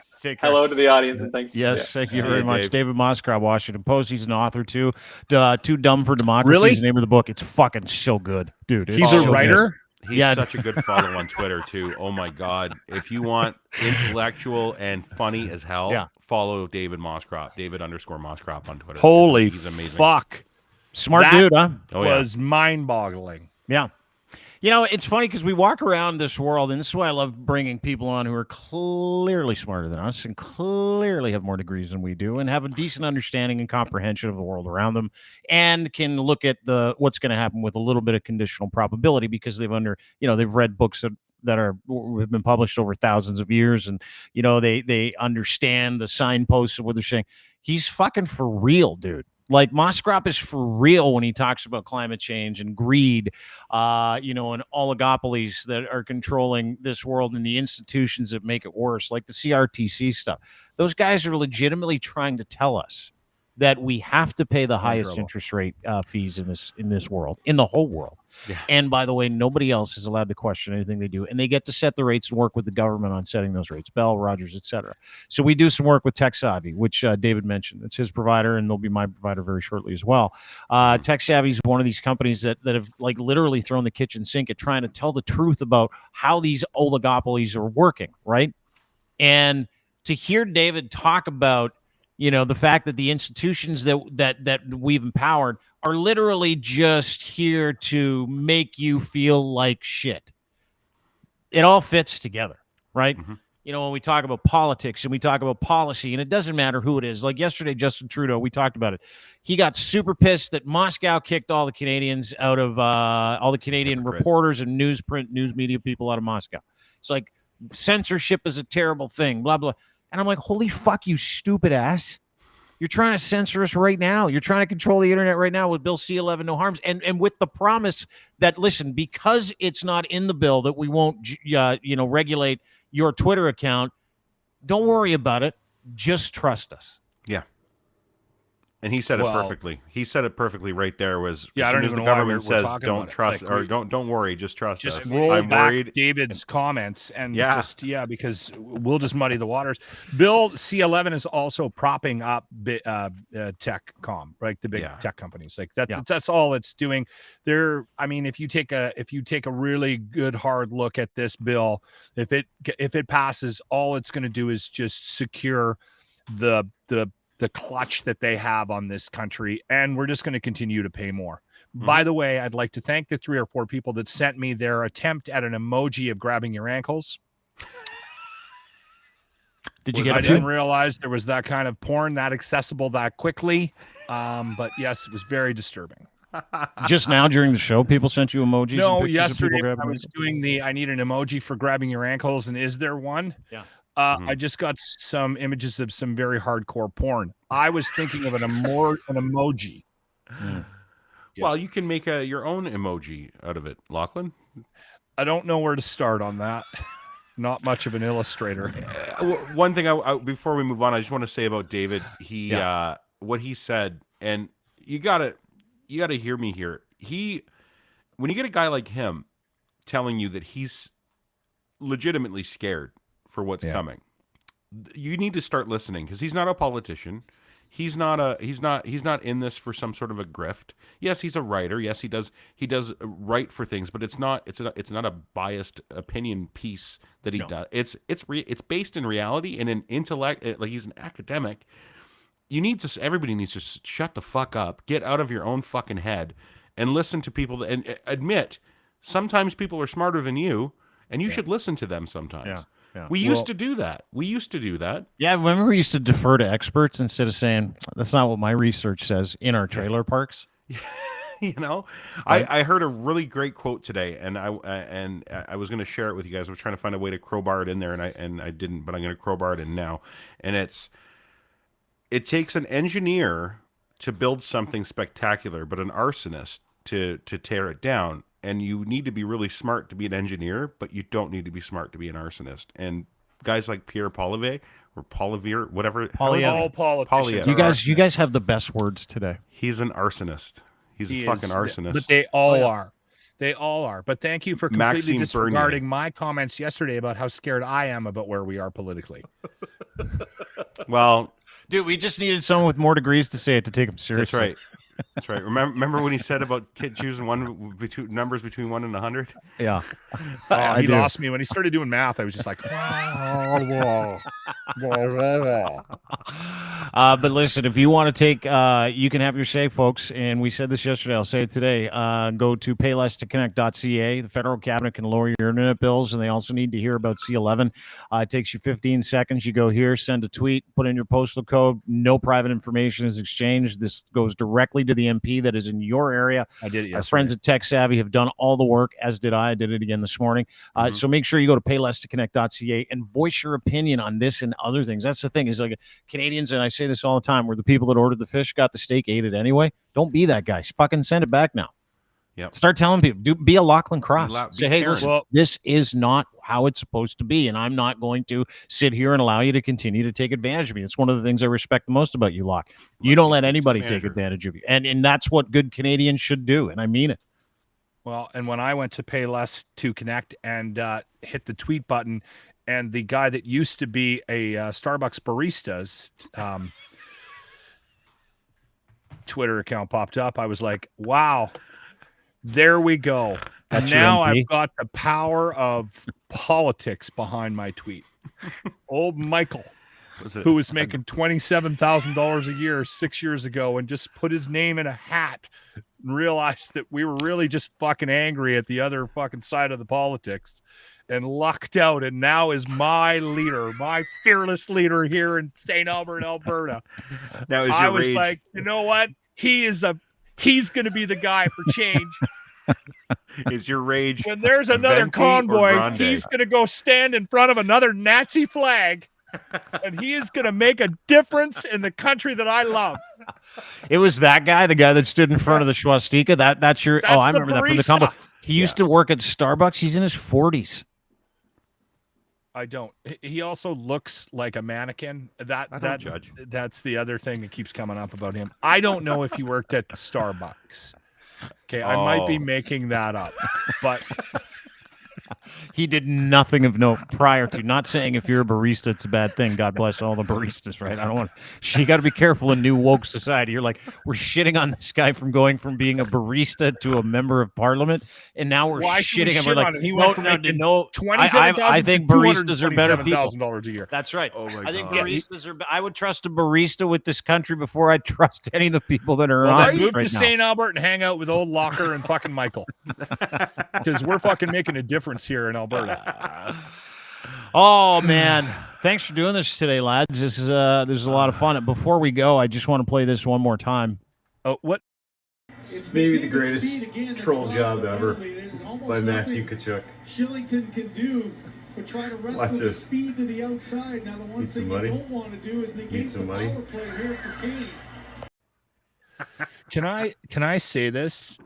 hello to the audience and thanks. Yes, thank you very much. David Mosscrop, Washington Post. He's an author too. Too Dumb for Democracy Really? is the name of the book. It's fucking so good, dude. He's a writer. He's such a good follow on Twitter too. Oh my God! If you want intellectual and funny as hell, follow David Mosscrop. David_Mosscrop on Twitter. Holy he's amazing. Fuck! Smart dude, huh? Was mind-boggling. Yeah. You know, it's funny because we walk around this world, and this is why I love bringing people on who are clearly smarter than us and clearly have more degrees than we do and have a decent understanding and comprehension of the world around them and can look at what's going to happen with a little bit of conditional probability because they've read books that have been published over thousands of years, and they understand the signposts of what they're saying. He's fucking for real, dude. Like Mosscrop is for real when he talks about climate change and greed, and oligopolies that are controlling this world and the institutions that make it worse, like the CRTC stuff. Those guys are legitimately trying to tell us that we have to pay the highest interest rate fees in this world, in the whole world. Yeah. And by the way, nobody else is allowed to question anything they do, and they get to set the rates and work with the government on setting those rates. Bell, Rogers, etc. So we do some work with TechSavvy, which David mentioned. It's his provider, and they'll be my provider very shortly as well. TechSavvy is one of these companies that have like literally thrown the kitchen sink at trying to tell the truth about how these oligopolies are working, right? And to hear David talk about the fact that the institutions that we've empowered are literally just here to make you feel like shit. It all fits together, right? Mm-hmm. When we talk about politics and we talk about policy, and it doesn't matter who it is. Like yesterday, Justin Trudeau, we talked about it. He got super pissed that Moscow kicked all the Canadians out of all the Canadian reporters and news media people out of Moscow. It's like censorship is a terrible thing, blah, blah. And I'm like, holy fuck, you stupid ass. You're trying to censor us right now. You're trying to control the internet right now with Bill C-11, no harms. And with the promise that, listen, because it's not in the bill that we won't, regulate your Twitter account, don't worry about it. Just trust us. Yeah. And he said it perfectly. He said it perfectly right there. Was I don't even know why we're talking don't about trust it. or don't worry, just trust us. Just roll I'm back worried. David's comments and because we'll just muddy the waters. Bill C-11 is also propping up TechCom, right? The big tech companies like that. Yeah. That's all it's doing. If you take a really good hard look at this bill, if it passes, all it's going to do is just secure the clutch that they have on this country, and we're just going to continue to pay more. Mm-hmm. By the way, I'd like to thank the 3 or 4 people that sent me their attempt at an emoji of grabbing your ankles. I didn't realize there was that kind of porn that accessible that quickly, but yes, it was very disturbing. Just now during the show, people sent you emojis? No, yesterday I was doing I need an emoji for grabbing your ankles, and is there one? Yeah. I just got some images of some very hardcore porn. I was thinking of an emoji. Yeah. Well, you can make your own emoji out of it, Lachlan. I don't know where to start on that. Not much of an illustrator. One thing before we move on, I just want to say about David. What he said, and you gotta hear me here. When you get a guy like him telling you that he's legitimately scared for what's coming, you need to start listening, because he's not a politician. He's not in this for some sort of a grift. Yes, he's a writer. Yes, he does write for things, but it's not a biased opinion piece that he does. It's based in reality and in intellect. Like, he's an academic. Everybody needs to shut the fuck up, get out of your own fucking head, and listen to people and admit sometimes people are smarter than you, and you should listen to them sometimes. Yeah. Yeah. We used to do that. Yeah, remember we used to defer to experts instead of saying, that's not what my research says in our trailer parks? You know, I heard a really great quote today, and I was going to share it with you guys. I was trying to find a way to crowbar it in there, and I didn't, but I'm going to crowbar it in now. And it takes an engineer to build something spectacular, but an arsonist to tear it down. And you need to be really smart to be an engineer, but you don't need to be smart to be an arsonist. And guys like Pierre Poilievre or Pollivere, whatever, Poilievre. You guys have the best words today. He's an arsonist. He's a fucking arsonist. But they all are. They all are. But thank you for completely Maxime disregarding my comments yesterday about how scared I am about where we are politically. Well, dude, we just needed someone with more degrees to say it to take him seriously. That's right. That's right. Remember when he said about kid choosing numbers between 1 and 100? Yeah. He lost me when he started doing math. I was just like, but listen, if you want to take, you can have your say, folks. And we said this yesterday. I'll say it today. Go to paylesstoconnect.ca. The federal cabinet can lower your internet bills, and they also need to hear about C11. It takes you 15 seconds. You go here, send a tweet, put in your postal code. No private information is exchanged. This goes directly to the MP that is in your area. I did it yesterday. Our friends at Tech Savvy have done all the work, as did I. I did it again this morning. So make sure you go to paylesstoconnect.ca and voice your opinion on this and other things. That's the thing is like Canadians, and I say this all the time, were the people that ordered the fish, got the steak, ate it anyway. Don't be that guy. Fucking send it back now. Yep. Start telling people, be a Lachlan Cross. Say, hey, Karen. listen, this is not how it's supposed to be, and I'm not going to sit here and allow you to continue to take advantage of me. It's one of the things I respect the most about you, Locke. You don't let anybody take advantage of you, and that's what good Canadians should do, and I mean it. Well, and when I went to pay less to connect and hit the tweet button, and the guy that used to be a Starbucks barista's Twitter account popped up, I was like, wow. There we go. And now I've got the power of politics behind my tweet. Old Michael, who was making $27,000 a year 6 years ago and just put his name in a hat and realized that we were really just fucking angry at the other fucking side of the politics and lucked out, and now is my leader, my fearless leader here in St. Albert, Alberta. Now I was like, you know what? He's going to be the guy for change. Is your rage when there's another convoy? He's going to go stand in front of another Nazi flag, and he is going to make a difference in the country that I love. It was that guy, the guy that stood in front of the swastika. That's your. I remember that from the convoy. He used to work at Starbucks. He's in his 40s. I don't. He also looks like a mannequin. Judge. That's the other thing that keeps coming up about him. I don't know if he worked at Starbucks. Okay, I might be making that up, but he did nothing of note prior to. Not saying if you're a barista, it's a bad thing. God bless all the baristas, right? I don't want. You got to be careful in new woke society. You're like, we're shitting on this guy from going from being a barista to a member of parliament, and now we're shitting him. We're like, no. I think baristas are better people. $1,000 a year. That's right. Oh my I think baristas are. I would trust a barista with this country before I trust any of the people that are on. Move to St. Albert and hang out with old Locker and fucking Michael, because we're fucking making a difference here in Alberta. Oh man, thanks for doing this today, lads. This is a lot of fun. Before we go, I just want to play this one more time. Oh, what? It's maybe the greatest troll job ever by Matthew Tkachuk. Shillington can do, but try to wrestle the speed to the outside. Now the one thing you don't want to do is negate the power play here for Kane. Can I say this?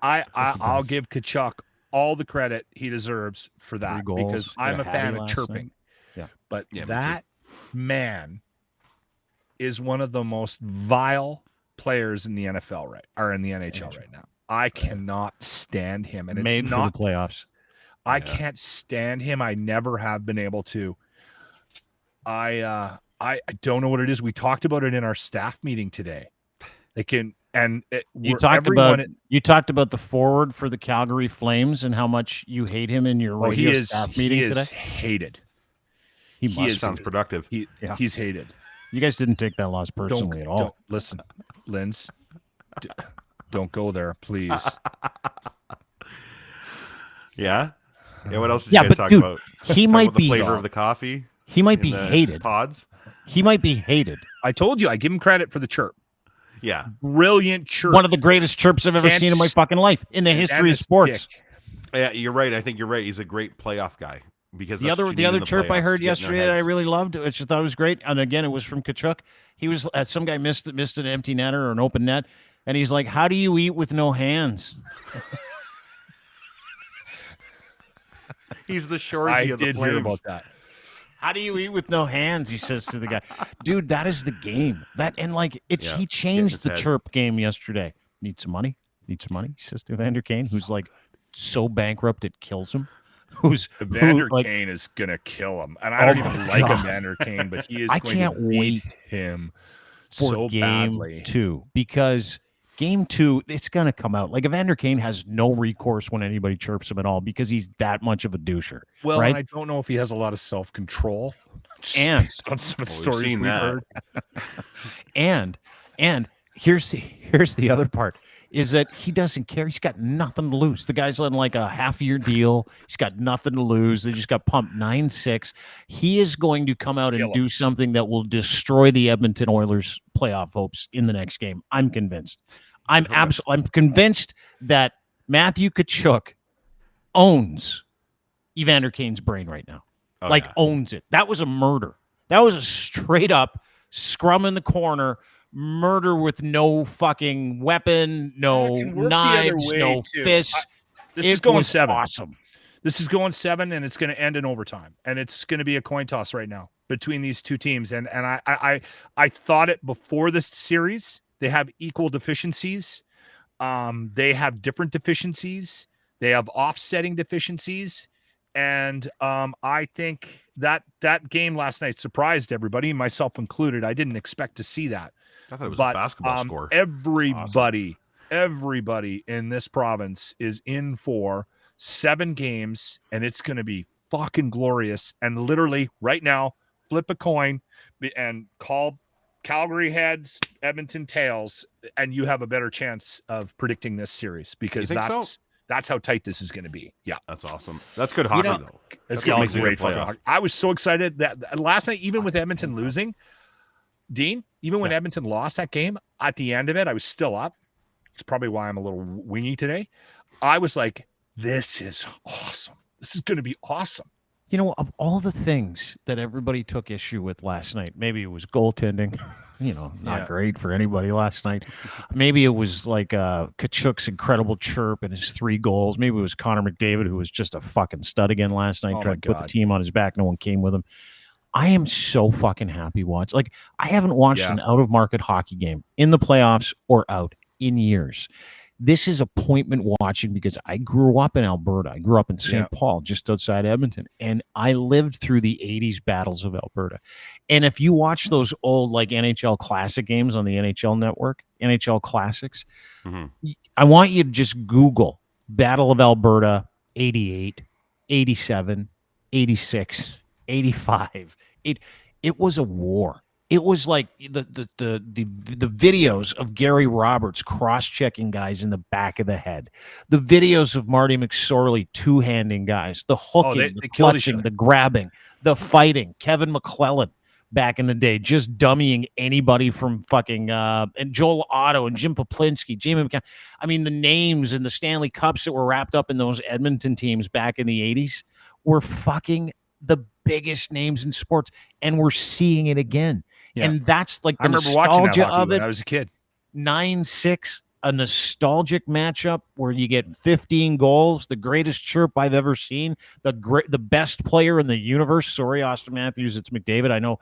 I'll give Tkachuk all the credit he deserves for that, because I'm a fan of chirping. But that man is one of the most vile players in the NFL in the NHL right now. I cannot stand him, and made it's not for the playoffs. I can't stand him. I never have been able to. I don't know what it is. We talked about it in our staff meeting today. You talked about the forward for the Calgary Flames and how much you hate him in your radio staff meeting today. Hated. Sounds productive. He's hated. You guys didn't take that loss personally at all. Listen, Linz, don't go there, please. Yeah. What else did you guys talk about? He might be the flavor of the coffee. He might be hated. Pods. He might be hated. I told you, I give him credit for the chirp. Yeah. Brilliant chirp. One of the greatest chirps I've ever seen in my fucking life in the history of sports. Yeah, you're right. I think you're right. He's a great playoff guy because the other chirp I heard yesterday that I really loved, which I thought was great, and again it was from Tkachuk. He was some guy missed an empty netter or an open net, and he's like, "How do you eat with no hands?" He's the Shorzy of the Flames. Hear about that. How do you eat with no hands? He says to the guy, "Dude, that is the game." He changed the chirp game yesterday. Need some money? Need some money? He says to Evander Kane, who's like so bankrupt it kills him. Evander Kane is gonna kill him, and I don't even like Evander Kane, but he is. I can't wait him for so game badly. 2 because game 2 it's gonna come out. Like Evander Kane has no recourse when anybody chirps him at all because he's that much of a doucher. Well, right? I don't know if he has a lot of self-control. And based on some stories we've heard. and here's the other part. Is that he doesn't care. He's got nothing to lose. The guy's on like a half-year deal. He's got nothing to lose. They just got pumped 9-6. He is going to come out and do something that will destroy the Edmonton Oilers playoff hopes in the next game. I'm convinced. I'm convinced that Matthew Tkachuk owns Evander Kane's brain right now. Owns it. That was a murder. That was a straight up scrum in the corner. Murder with no fucking weapon, no knives, no fists. This is going 7. Awesome. This is going 7, and it's going to end in overtime. And it's going to be a coin toss right now between these two teams. And I thought it before this series. They have equal deficiencies. They have different deficiencies. They have offsetting deficiencies. And I think that game last night surprised everybody, myself included. I didn't expect to see that. I thought it was a basketball score. Everybody in this province is in for 7 games, and it's going to be fucking glorious. And literally right now, flip a coin and call Calgary heads, Edmonton tails, and you have a better chance of predicting this series because that's how tight this is going to be. Yeah, that's awesome. That's good hockey, though. It's going to be great hockey. I was so excited that last night, even with Edmonton losing, Dean, even when Edmonton lost that game, at the end of it, I was still up. It's probably why I'm a little wingy today. I was like, this is awesome. This is going to be awesome. You know, of all the things that everybody took issue with last night, maybe it was goaltending, not great for anybody last night. Maybe it was like Tkachuk's incredible chirp and his 3 goals. Maybe it was Connor McDavid, who was just a fucking stud again last night, tried to put the team on his back. No one came with him. I am so fucking happy watch. Like, I haven't watched an out-of-market hockey game in the playoffs or out in years. This is appointment watching because I grew up in Alberta. I grew up in St. Paul, just outside Edmonton, and I lived through the 80s battles of Alberta. And if you watch those old like NHL Classic games on the NHL Network, NHL Classics, I want you to just Google Battle of Alberta 88, 87, 86, 85. It was a war. It was like the videos of Gary Roberts cross-checking guys in the back of the head, the videos of Marty McSorley two-handing guys, the hooking, the clutching, the grabbing, the fighting, Kevin McClellan back in the day, just dummying anybody from fucking and Joel Otto and Jim Poplinski, Jamie McCann. I mean, the names and the Stanley Cups that were wrapped up in those Edmonton teams back in the 80s were fucking the biggest names in sports, and we're seeing it again. Yeah. And that's like the nostalgia of it. When I was a kid. 9-6, a nostalgic matchup where you get 15 goals, the greatest chirp I've ever seen, the best player in the universe. Sorry, Austin Matthews, it's McDavid. I know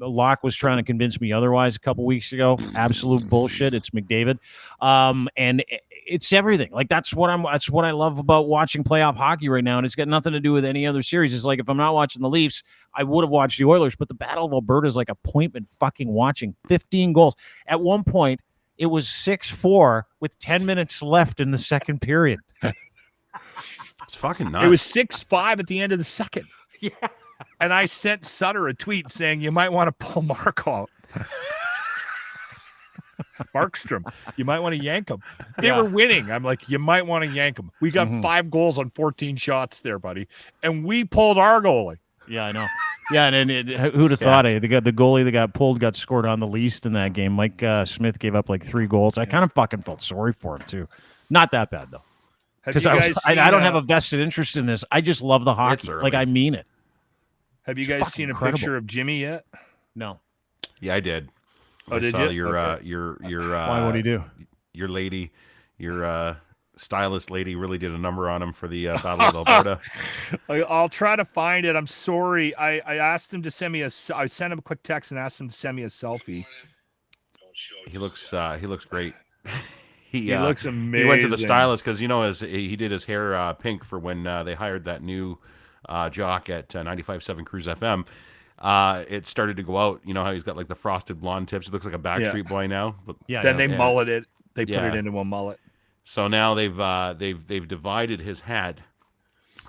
Locke was trying to convince me otherwise a couple weeks ago. Absolute bullshit. It's McDavid. And it's everything. Like that's what I love about watching playoff hockey right now. And it's got nothing to do with any other series. It's like if I'm not watching the Leafs, I would have watched the Oilers, but the Battle of Alberta is like appointment fucking watching. 15 goals. At one point, it was 6-4 with 10 minutes left in the second period. It's fucking nuts. It was 6-5 at the end of the second. Yeah. And I sent Sutter a tweet saying you might want to pull Mark out. Markstrom, you might want to yank him. They were winning. I'm like, you might want to yank him. We got 5 goals on 14 shots there, buddy. And we pulled our goalie. Yeah, I know. Yeah, and who'd have thought it? The goalie that got pulled got scored on the least in that game. Mike Smith gave up like 3 goals. I kind of fucking felt sorry for him too. Not that bad though, because I don't have a vested interest in this. I just love the hockey. Like I mean it. Have you guys seen a picture of Jimmy yet? No. Yeah, I did. Oh, did you? Why? What do you do? Your lady, your stylist lady, really did a number on him for the Battle of Alberta. I'll try to find it. I'm sorry. I asked him to send me I sent him a quick text and asked him to send me a selfie. He looks great. He looks amazing. He went to the stylist because he did his hair pink for when they hired that new jock at 95.7 Cruise FM. It started to go out. You know how he's got like the frosted blonde tips. He looks like a Backstreet Boy now. But then they mullet it. They put it into a mullet. So now they've divided his hat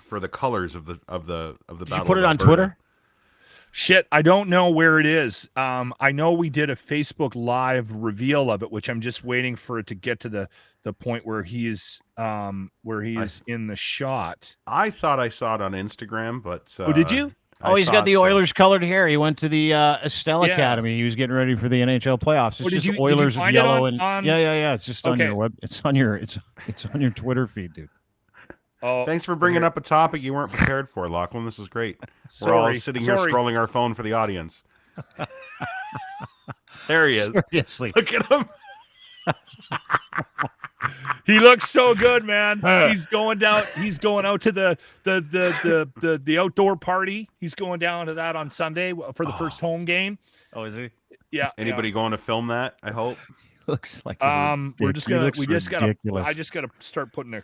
for the colors of the battle. Did you put it on Twitter? Shit, I don't know where it is. I know we did a Facebook Live reveal of it, which I'm just waiting for it to get to the point where he's in the shot. I thought I saw it on Instagram, but did you? He's got the Oilers colored hair. He went to the Estelle Academy. He was getting ready for the NHL playoffs. It's just Oilers with yellow yeah. It's just on your web. It's on your Twitter feed, dude. Oh, thanks for bringing up a topic you weren't prepared for, Lachlan. This is great. We're all sitting here scrolling our phone for the audience. There he is. Seriously, look at him. He looks so good, man. He's going down. He's going out to the outdoor party. He's going down to that on Sunday for the first home game. Oh, is he? Yeah. Anybody going to film that? I hope. Looks like we just gotta. I just gotta start putting a.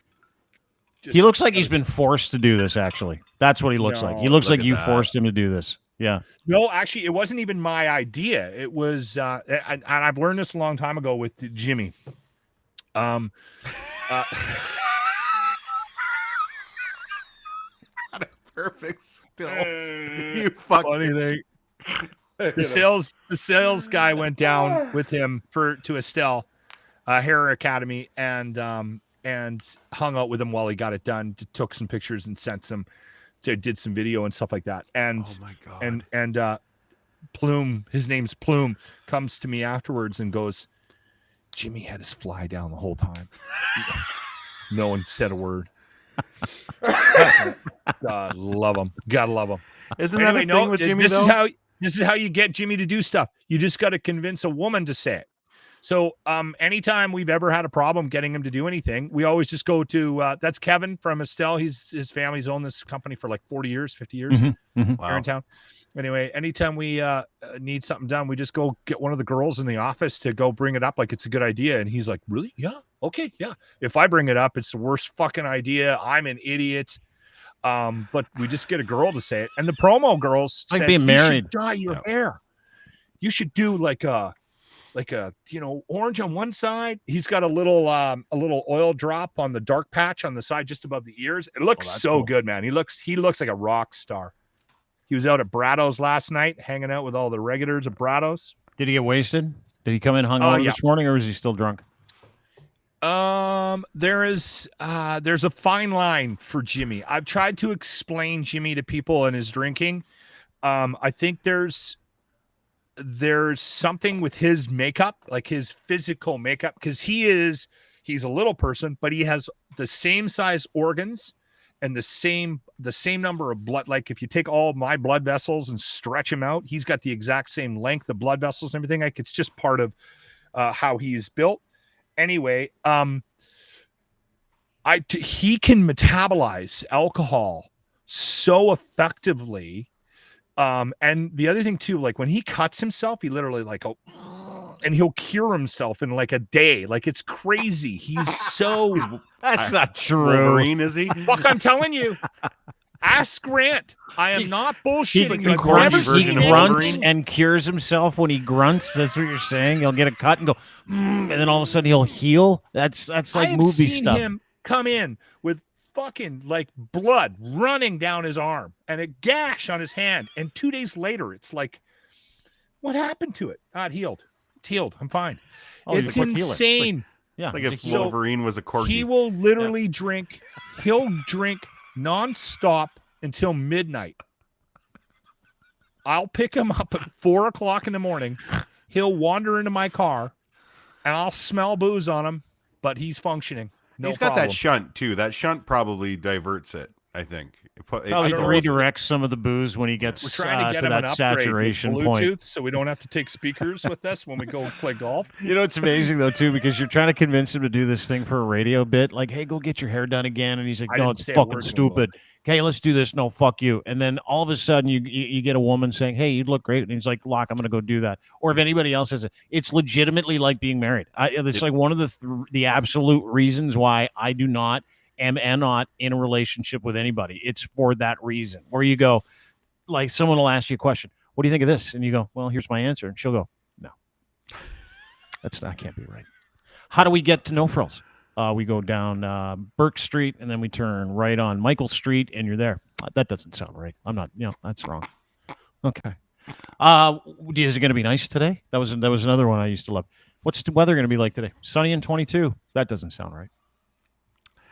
He looks like he's been forced to do this. Actually, that's what he looks like. He looks like you forced him to do this. Yeah. No, actually, it wasn't even my idea. It was, and I've learned this a long time ago with Jimmy. Perfect. Still, you fucking thing. The sales guy went down with him to Estelle Hair Academy and hung out with him while he got it done. Took some pictures and sent some. Did some video and stuff like that. And oh my God. And Plume, his name's Plume, comes to me afterwards and goes, Jimmy had his fly down the whole time. No one said a word. God love him. Gotta love him. Isn't that a thing with Jimmy? This is how you get Jimmy to do stuff. You just got to convince a woman to say it. So anytime we've ever had a problem getting him to do anything, we always just go to that's Kevin from Estelle. His family's owned this company for like 40 years, 50 years here in town. Anyway, anytime we need something done, we just go get one of the girls in the office to go bring it up like it's a good idea. And he's like, really? Yeah. Okay. Yeah. If I bring it up, it's the worst fucking idea. I'm an idiot. But we just get a girl to say it. And the promo girls like being married. You should dye your hair. You should do like a orange on one side. He's got a little oil drop on the dark patch on the side just above the ears. It looks so cool. Good, man. He looks like a rock star. He was out at Brado's last night, hanging out with all the regulars at Brado's. Did he get wasted? Did he come in hungover this morning, or was he still drunk? There's a fine line for Jimmy. I've tried to explain Jimmy to people and his drinking. I think there's something with his makeup, like his physical makeup, because he's a little person, but he has the same size organs and the same number of blood. Like if you take all my blood vessels and stretch him out, he's got the exact same length of blood vessels and everything. Like it's just part of how he's built. Anyway, he can metabolize alcohol so effectively. And the other thing too, like when he cuts himself, he literally and he'll cure himself in like a day. Like it's crazy. He's so that's not true. Wolverine, is he? Fuck, I'm telling you. Ask Grant. I am not bullshitting. He grunts and cures himself when he grunts. That's what you're saying. He'll get a cut and go, and then all of a sudden he'll heal. That's like movie stuff. Him come in with fucking like blood running down his arm and a gash on his hand, and 2 days later it's like, what happened to it? It healed. It's healed. I'm fine. It's insane. It's like if Wolverine was a corgi. He will literally drink. He'll drink nonstop until midnight. I'll pick him up at 4 o'clock in the morning. He'll wander into my car, and I'll smell booze on him, but he's functioning. He's got that shunt too. That shunt probably diverts it. I think it redirects some of the booze when he gets We're trying to get to him that an upgrade saturation with point. Bluetooth, so we don't have to take speakers with us when we go play golf. You know, it's amazing though too, because you're trying to convince him to do this thing for a radio bit, like, "Hey, go get your hair done again," and he's like, "No, it's fucking stupid. Okay, let's do this. No, fuck you." And then all of a sudden, you get a woman saying, "Hey, you look great," and he's like, "Lock, I'm going to go do that." Or if anybody else says it, it's legitimately like being married. It's like one of the absolute reasons why I do not am not in a relationship with anybody. It's for that reason. Where you go, like, someone will ask you a question, "What do you think of this?" And you go, "Well, here's my answer," and she'll go, "No, that can't be right." How do we get to No Frills? We go down Burke Street, and then we turn right on Michael Street, and you're there. That doesn't sound right. I'm not, that's wrong. Okay. Is it going to be nice today? That was another one I used to love. What's the weather going to be like today? Sunny and 22. That doesn't sound right.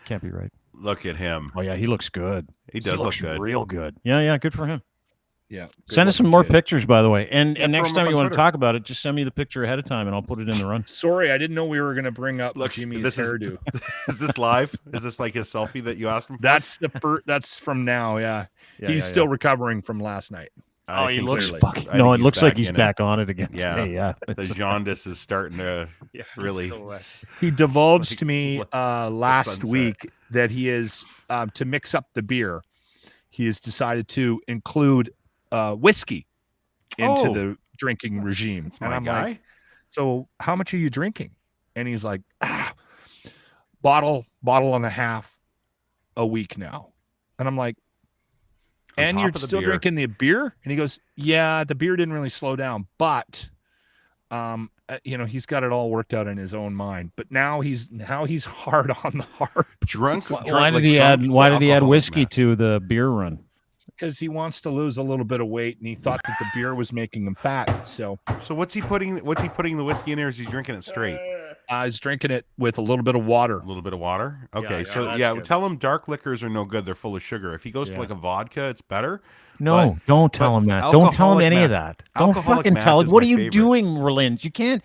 Can't be right. Look at him. Oh yeah, he looks good. He does look good. Real good. Yeah, good for him. Yeah. Send us some more pictures, by the way. And next time you want to talk about it, just send me the picture ahead of time, and I'll put it in the run. Sorry, I didn't know we were going to bring up Jimmy's hairdo. Is this live? Is this like his selfie that you asked him for? That's from now. Yeah. He's still recovering from last night. Oh, he looks fucking. No, it looks like he's back on it again. Yeah, the jaundice is starting to really. He divulged to me last week that he is to mix up the beer. He has decided to include whiskey into the drinking regime. And I'm like, so how much are you drinking? And he's like, bottle and a half a week now. And I'm like, and you're still drinking the beer? And he goes, yeah, the beer didn't really slow down, but he's got it all worked out in his own mind. But now he's hard on the heart. Drunk. Why did he add whiskey to the beer run? Because he wants to lose a little bit of weight, and he thought that the beer was making him fat. So what's he putting the whiskey in there? Is he drinking it straight? He's drinking it with a little bit of water. A little bit of water. Okay, tell him dark liquors are no good. They're full of sugar. If he goes to like a vodka, it's better. No, don't tell him that. Don't tell him any of that. Don't fucking tell him. What are you doing, Merlin? You can't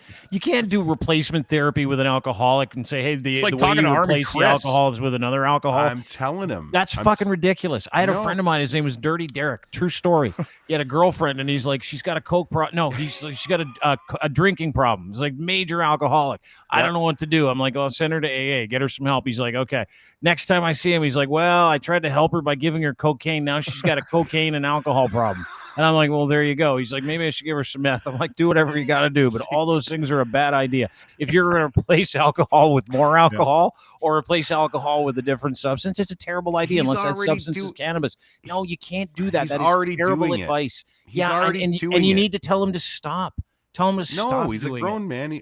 do replacement therapy with an alcoholic and say, hey, the way you replace the alcohol is with another alcoholic. I'm telling him. That's fucking ridiculous. I had a friend of mine. His name was Dirty Derek. True story. He had a girlfriend, and he's like, she's got a coke problem. No, she's got a drinking problem. He's like major alcoholic. I don't know what to do. I'm like, I'll send her to AA. Get her some help. He's like, okay. Next time I see him, he's like, well, I tried to help her by giving her cocaine. Now she's got a cocaine and alcohol problem. And I'm like, well, there you go. He's like, maybe I should give her some meth. I'm like, do whatever you got to do. But all those things are a bad idea. If you're going to replace alcohol with more alcohol or replace alcohol with a different substance, it's a terrible idea unless that substance is cannabis. No, you can't do that. That is terrible advice. And you need to tell him to stop. Tell him to stop. No, he's a grown man.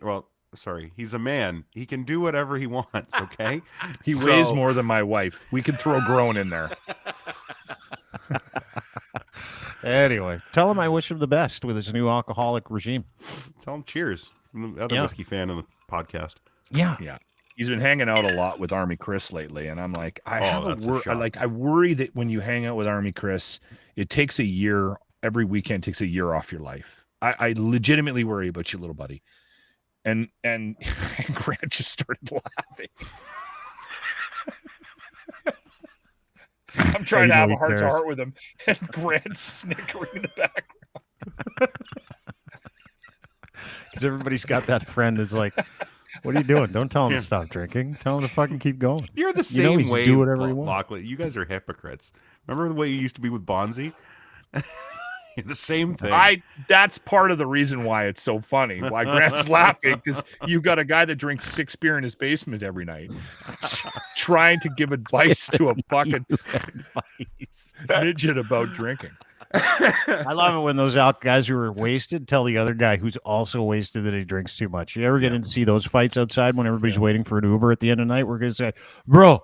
He's a man. He can do whatever he wants, okay? He weighs more than my wife. We can throw grown in there. Anyway, tell him I wish him the best with his new alcoholic regime. Tell him cheers from the other whiskey fan on the podcast. Yeah. He's been hanging out a lot with Army Chris lately, and I'm like, I worry that when you hang out with Army Chris, it takes a year. Every weekend takes a year off your life. I legitimately worry about you, little buddy. And Grant just started laughing. I'm trying to have a heart to heart with him, and Grant's snickering in the background. Because everybody's got that friend who's like, what are you doing? Don't tell him to stop drinking. Tell him to fucking keep going. You're the same way. Do whatever he wants. Lockley, you guys are hypocrites. Remember the way you used to be with Bonzi? The same thing. That's part of the reason why it's so funny. Why Grant's laughing, because you got a guy that drinks 6 beer in his basement every night, trying to give advice to a fucking midget about drinking. I love it when those guys who are wasted tell the other guy who's also wasted that he drinks too much. You ever get to see those fights outside when everybody's waiting for an Uber at the end of the night? We're gonna say, bro,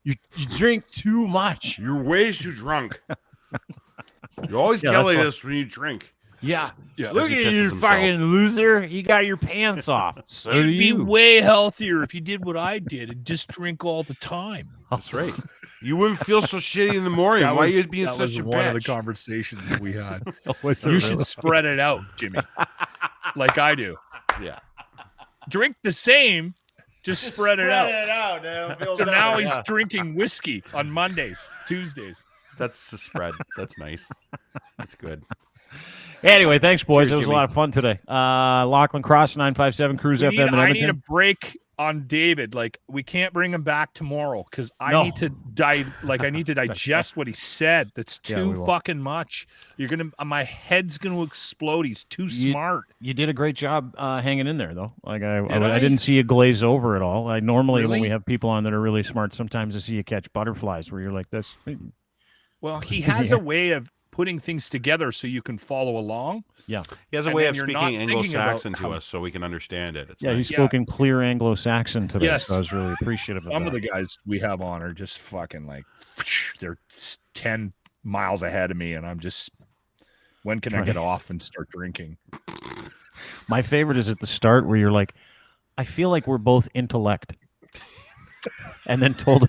you drink too much. You're way too drunk. You always get like this when you drink. Yeah. Yeah. Look he at pisses you, himself. fucking loser. You got your pants off. So do You'd be you. way healthier if you did what I did and just drink all the time. That's right. You wouldn't feel so shitty in the morning. Why are you being that such was a one of the bitch? conversations we had. Was it You really? should spread it out, Jimmy, like I do. Yeah. Drink the same, just spread it out. out. So now he's drinking whiskey on Mondays, Tuesdays. That's the spread. That's nice. That's good. Anyway, thanks, boys. Cheers, It was Jimmy. a lot of fun today. Lachlan Cross, 957 Cruise FM in I Edmonton. need a break on David. Like, we can't bring him back tomorrow because I No. need to I need to digest what he said. That's Yeah, we too will. fucking much. My head's gonna explode. He's too smart. You did a great job hanging in there, though. Like I I? didn't see you glaze over at all. I normally, when Really? we have people on that are really smart, sometimes I see you catch butterflies where you're like this. Well, he has a way of putting things together so you can follow along. Yeah. He has a And way then of you're speaking not thinking about Anglo-Saxon to how- us so we can understand it. It's Yeah, he nice. spoke in clear Anglo-Saxon today, Yes. so I was really appreciative of Some that. of the guys we have on are just fucking like they're 10 miles ahead of me, and I'm just when can I get off and start drinking? My favorite is at the start where you're like, I feel like we're both intellect. And then told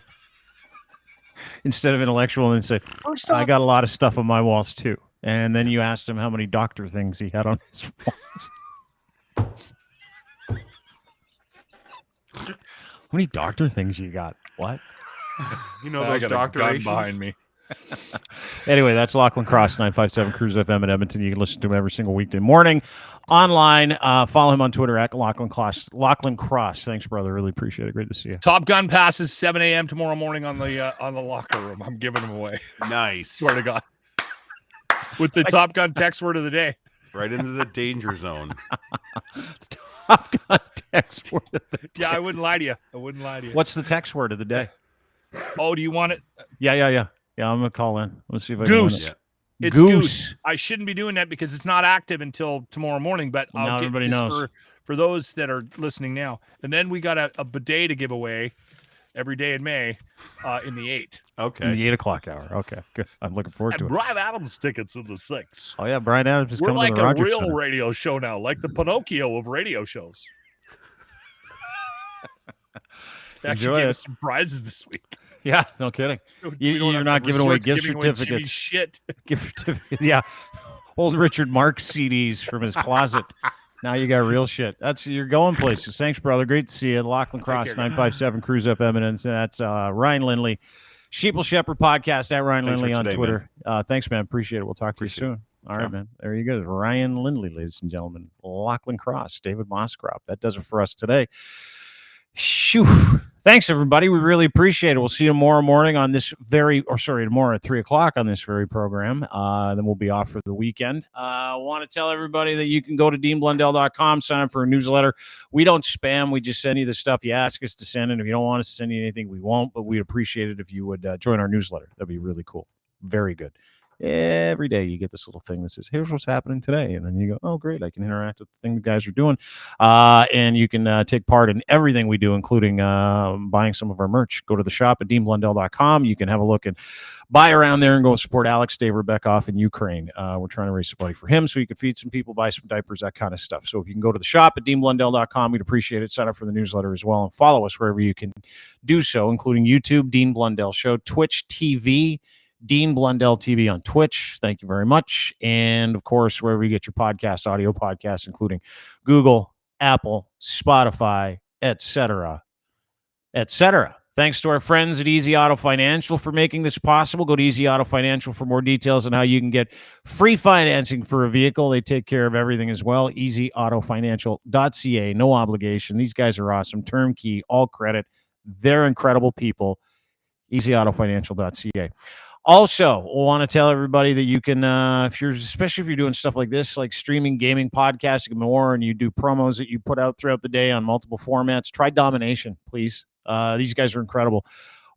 instead of intellectual, and said, First I off, got a lot of stuff on my walls too. And then you asked him how many doctor things he had on his walls. How many doctor things you got? What? You know I those got a gun doctorations? behind me. Anyway, that's Lachlan Cross, 957 Cruise FM in Edmonton. You can listen to him every single weekday morning online. Follow him on Twitter at Lachlan Cross. Lachlan Cross. Thanks, brother. Really appreciate it. Great to see you. Top Gun passes 7 a.m. tomorrow morning on the locker room. I'm giving them away. Nice. Swear to God. With the Top Gun text word of the day. Right into the danger zone. Top Gun text word of the day. Yeah, I wouldn't lie to you. I wouldn't lie to you. What's the text word of the day? Oh, do you want it? Yeah, I'm going to call in. Let's see if I Goose. can win it. It's Goose. goose. I shouldn't be doing that because it's not active until tomorrow morning, but Now I'll get everybody this knows. for those that are listening now. And then we got a bidet to give away every day in May in the 8. In Okay. the 8 o'clock hour. Okay, good. I'm looking forward to And it. Brian Adams tickets in the 6. Oh, yeah, Brian Adams is We're coming like to the a Rogers real Center. radio show now, like the Pinocchio of radio shows. They Enjoy actually gave it. us some prizes this week. Yeah, no kidding. So You- we don't you're have not to giving away resort to gift giving away Jimmy's certificates. Shit. Gift certificate. Yeah. Old Richard Marx CDs from his closet. Now you got real shit. You're going places. Thanks, brother. Great to see you. Lachlan Cross, care, 957 Cruise FM. And that's Ryan Lindley. Sheeple Shepherd Podcast at Ryan Thanks Lindley for on today, Twitter. Thanks, man. Appreciate it. We'll talk to you Appreciate soon. All right, Yeah. man. There you go. Ryan Lindley, ladies and gentlemen. Lachlan Cross, David Mosscrop. That does it for us today. Shoo. Thanks, everybody. We really appreciate it. We'll see you tomorrow morning on this tomorrow at 3 o'clock on this very program. Then we'll be off for the weekend. I want to tell everybody that you can go to deanblundell.com, sign up for a newsletter. We don't spam. We just send you the stuff you ask us to send. And if you don't want us to send you anything, we won't. But we'd appreciate it if you would join our newsletter. That'd be really cool. Very good. Every day you get this little thing that says, here's what's happening today. And then you go, oh, great. I can interact with the thing the guys are doing. And you can take part in everything we do, including buying some of our merch. Go to the shop at deanblundell.com. You can have a look and buy around there and go support Alex Dave Rebeckoff in Ukraine. We're trying to raise some money for him so he can feed some people, buy some diapers, that kind of stuff. So if you can go to the shop at deanblundell.com, we'd appreciate it. Sign up for the newsletter as well and follow us wherever you can do so, including YouTube, Dean Blundell Show, Twitch TV, Dean Blundell TV on Twitch. Thank you very much. And of course, wherever you get your podcast, audio podcasts, including Google, Apple, Spotify, etc., etc. Thanks to our friends at Easy Auto Financial for making this possible. Go to Easy Auto Financial for more details on how you can get free financing for a vehicle. They take care of everything as well. EasyAutoFinancial.ca. No obligation. These guys are awesome. Turnkey, all credit. They're incredible people. EasyAutoFinancial.ca. Also, I want to tell everybody that you can, especially if you're doing stuff like this, like streaming, gaming, podcasting, more, and you do promos that you put out throughout the day on multiple formats, try Domination, please. These guys are incredible.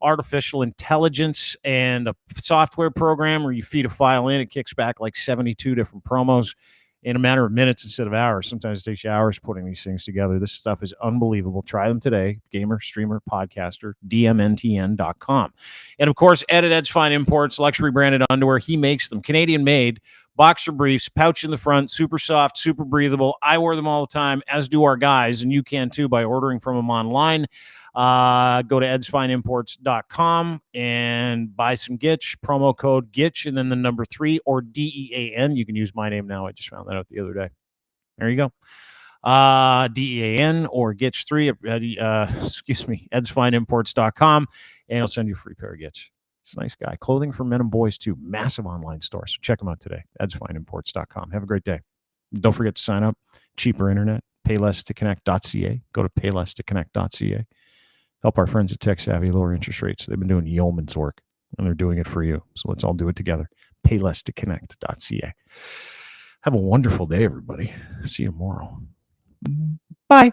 Artificial intelligence and a software program where you feed a file in, it kicks back like 72 different promos in a matter of minutes instead of hours. Sometimes it takes you hours putting these things together. This stuff is unbelievable. Try them today. Gamer, streamer, podcaster, DMNTN.com. And of course, Ed at Ed's Fine Imports, luxury branded underwear. He makes them. Canadian made, boxer briefs, pouch in the front, super soft, super breathable. I wear them all the time, as do our guys, and you can too by ordering from them online. Go to edsfineimports.com and buy some Gitch, promo code Gitch, and then the number 3 or DEAN. You can use my name now. I just found that out the other day. There you go. DEAN or Gitch 3 edsfineimports.com, and I'll send you a free pair of Gitch. He's a nice guy. Clothing for men and boys too. Massive online store. So check them out today. edsfineimports.com. Have a great day. Don't forget to sign up. Cheaper internet. Payless2connect.ca. Go to payless2connect.ca. Help our friends at Tech Savvy lower interest rates. They've been doing yeoman's work, and they're doing it for you. So let's all do it together. Payless2connect.ca. Have a wonderful day, everybody. See you tomorrow. Bye.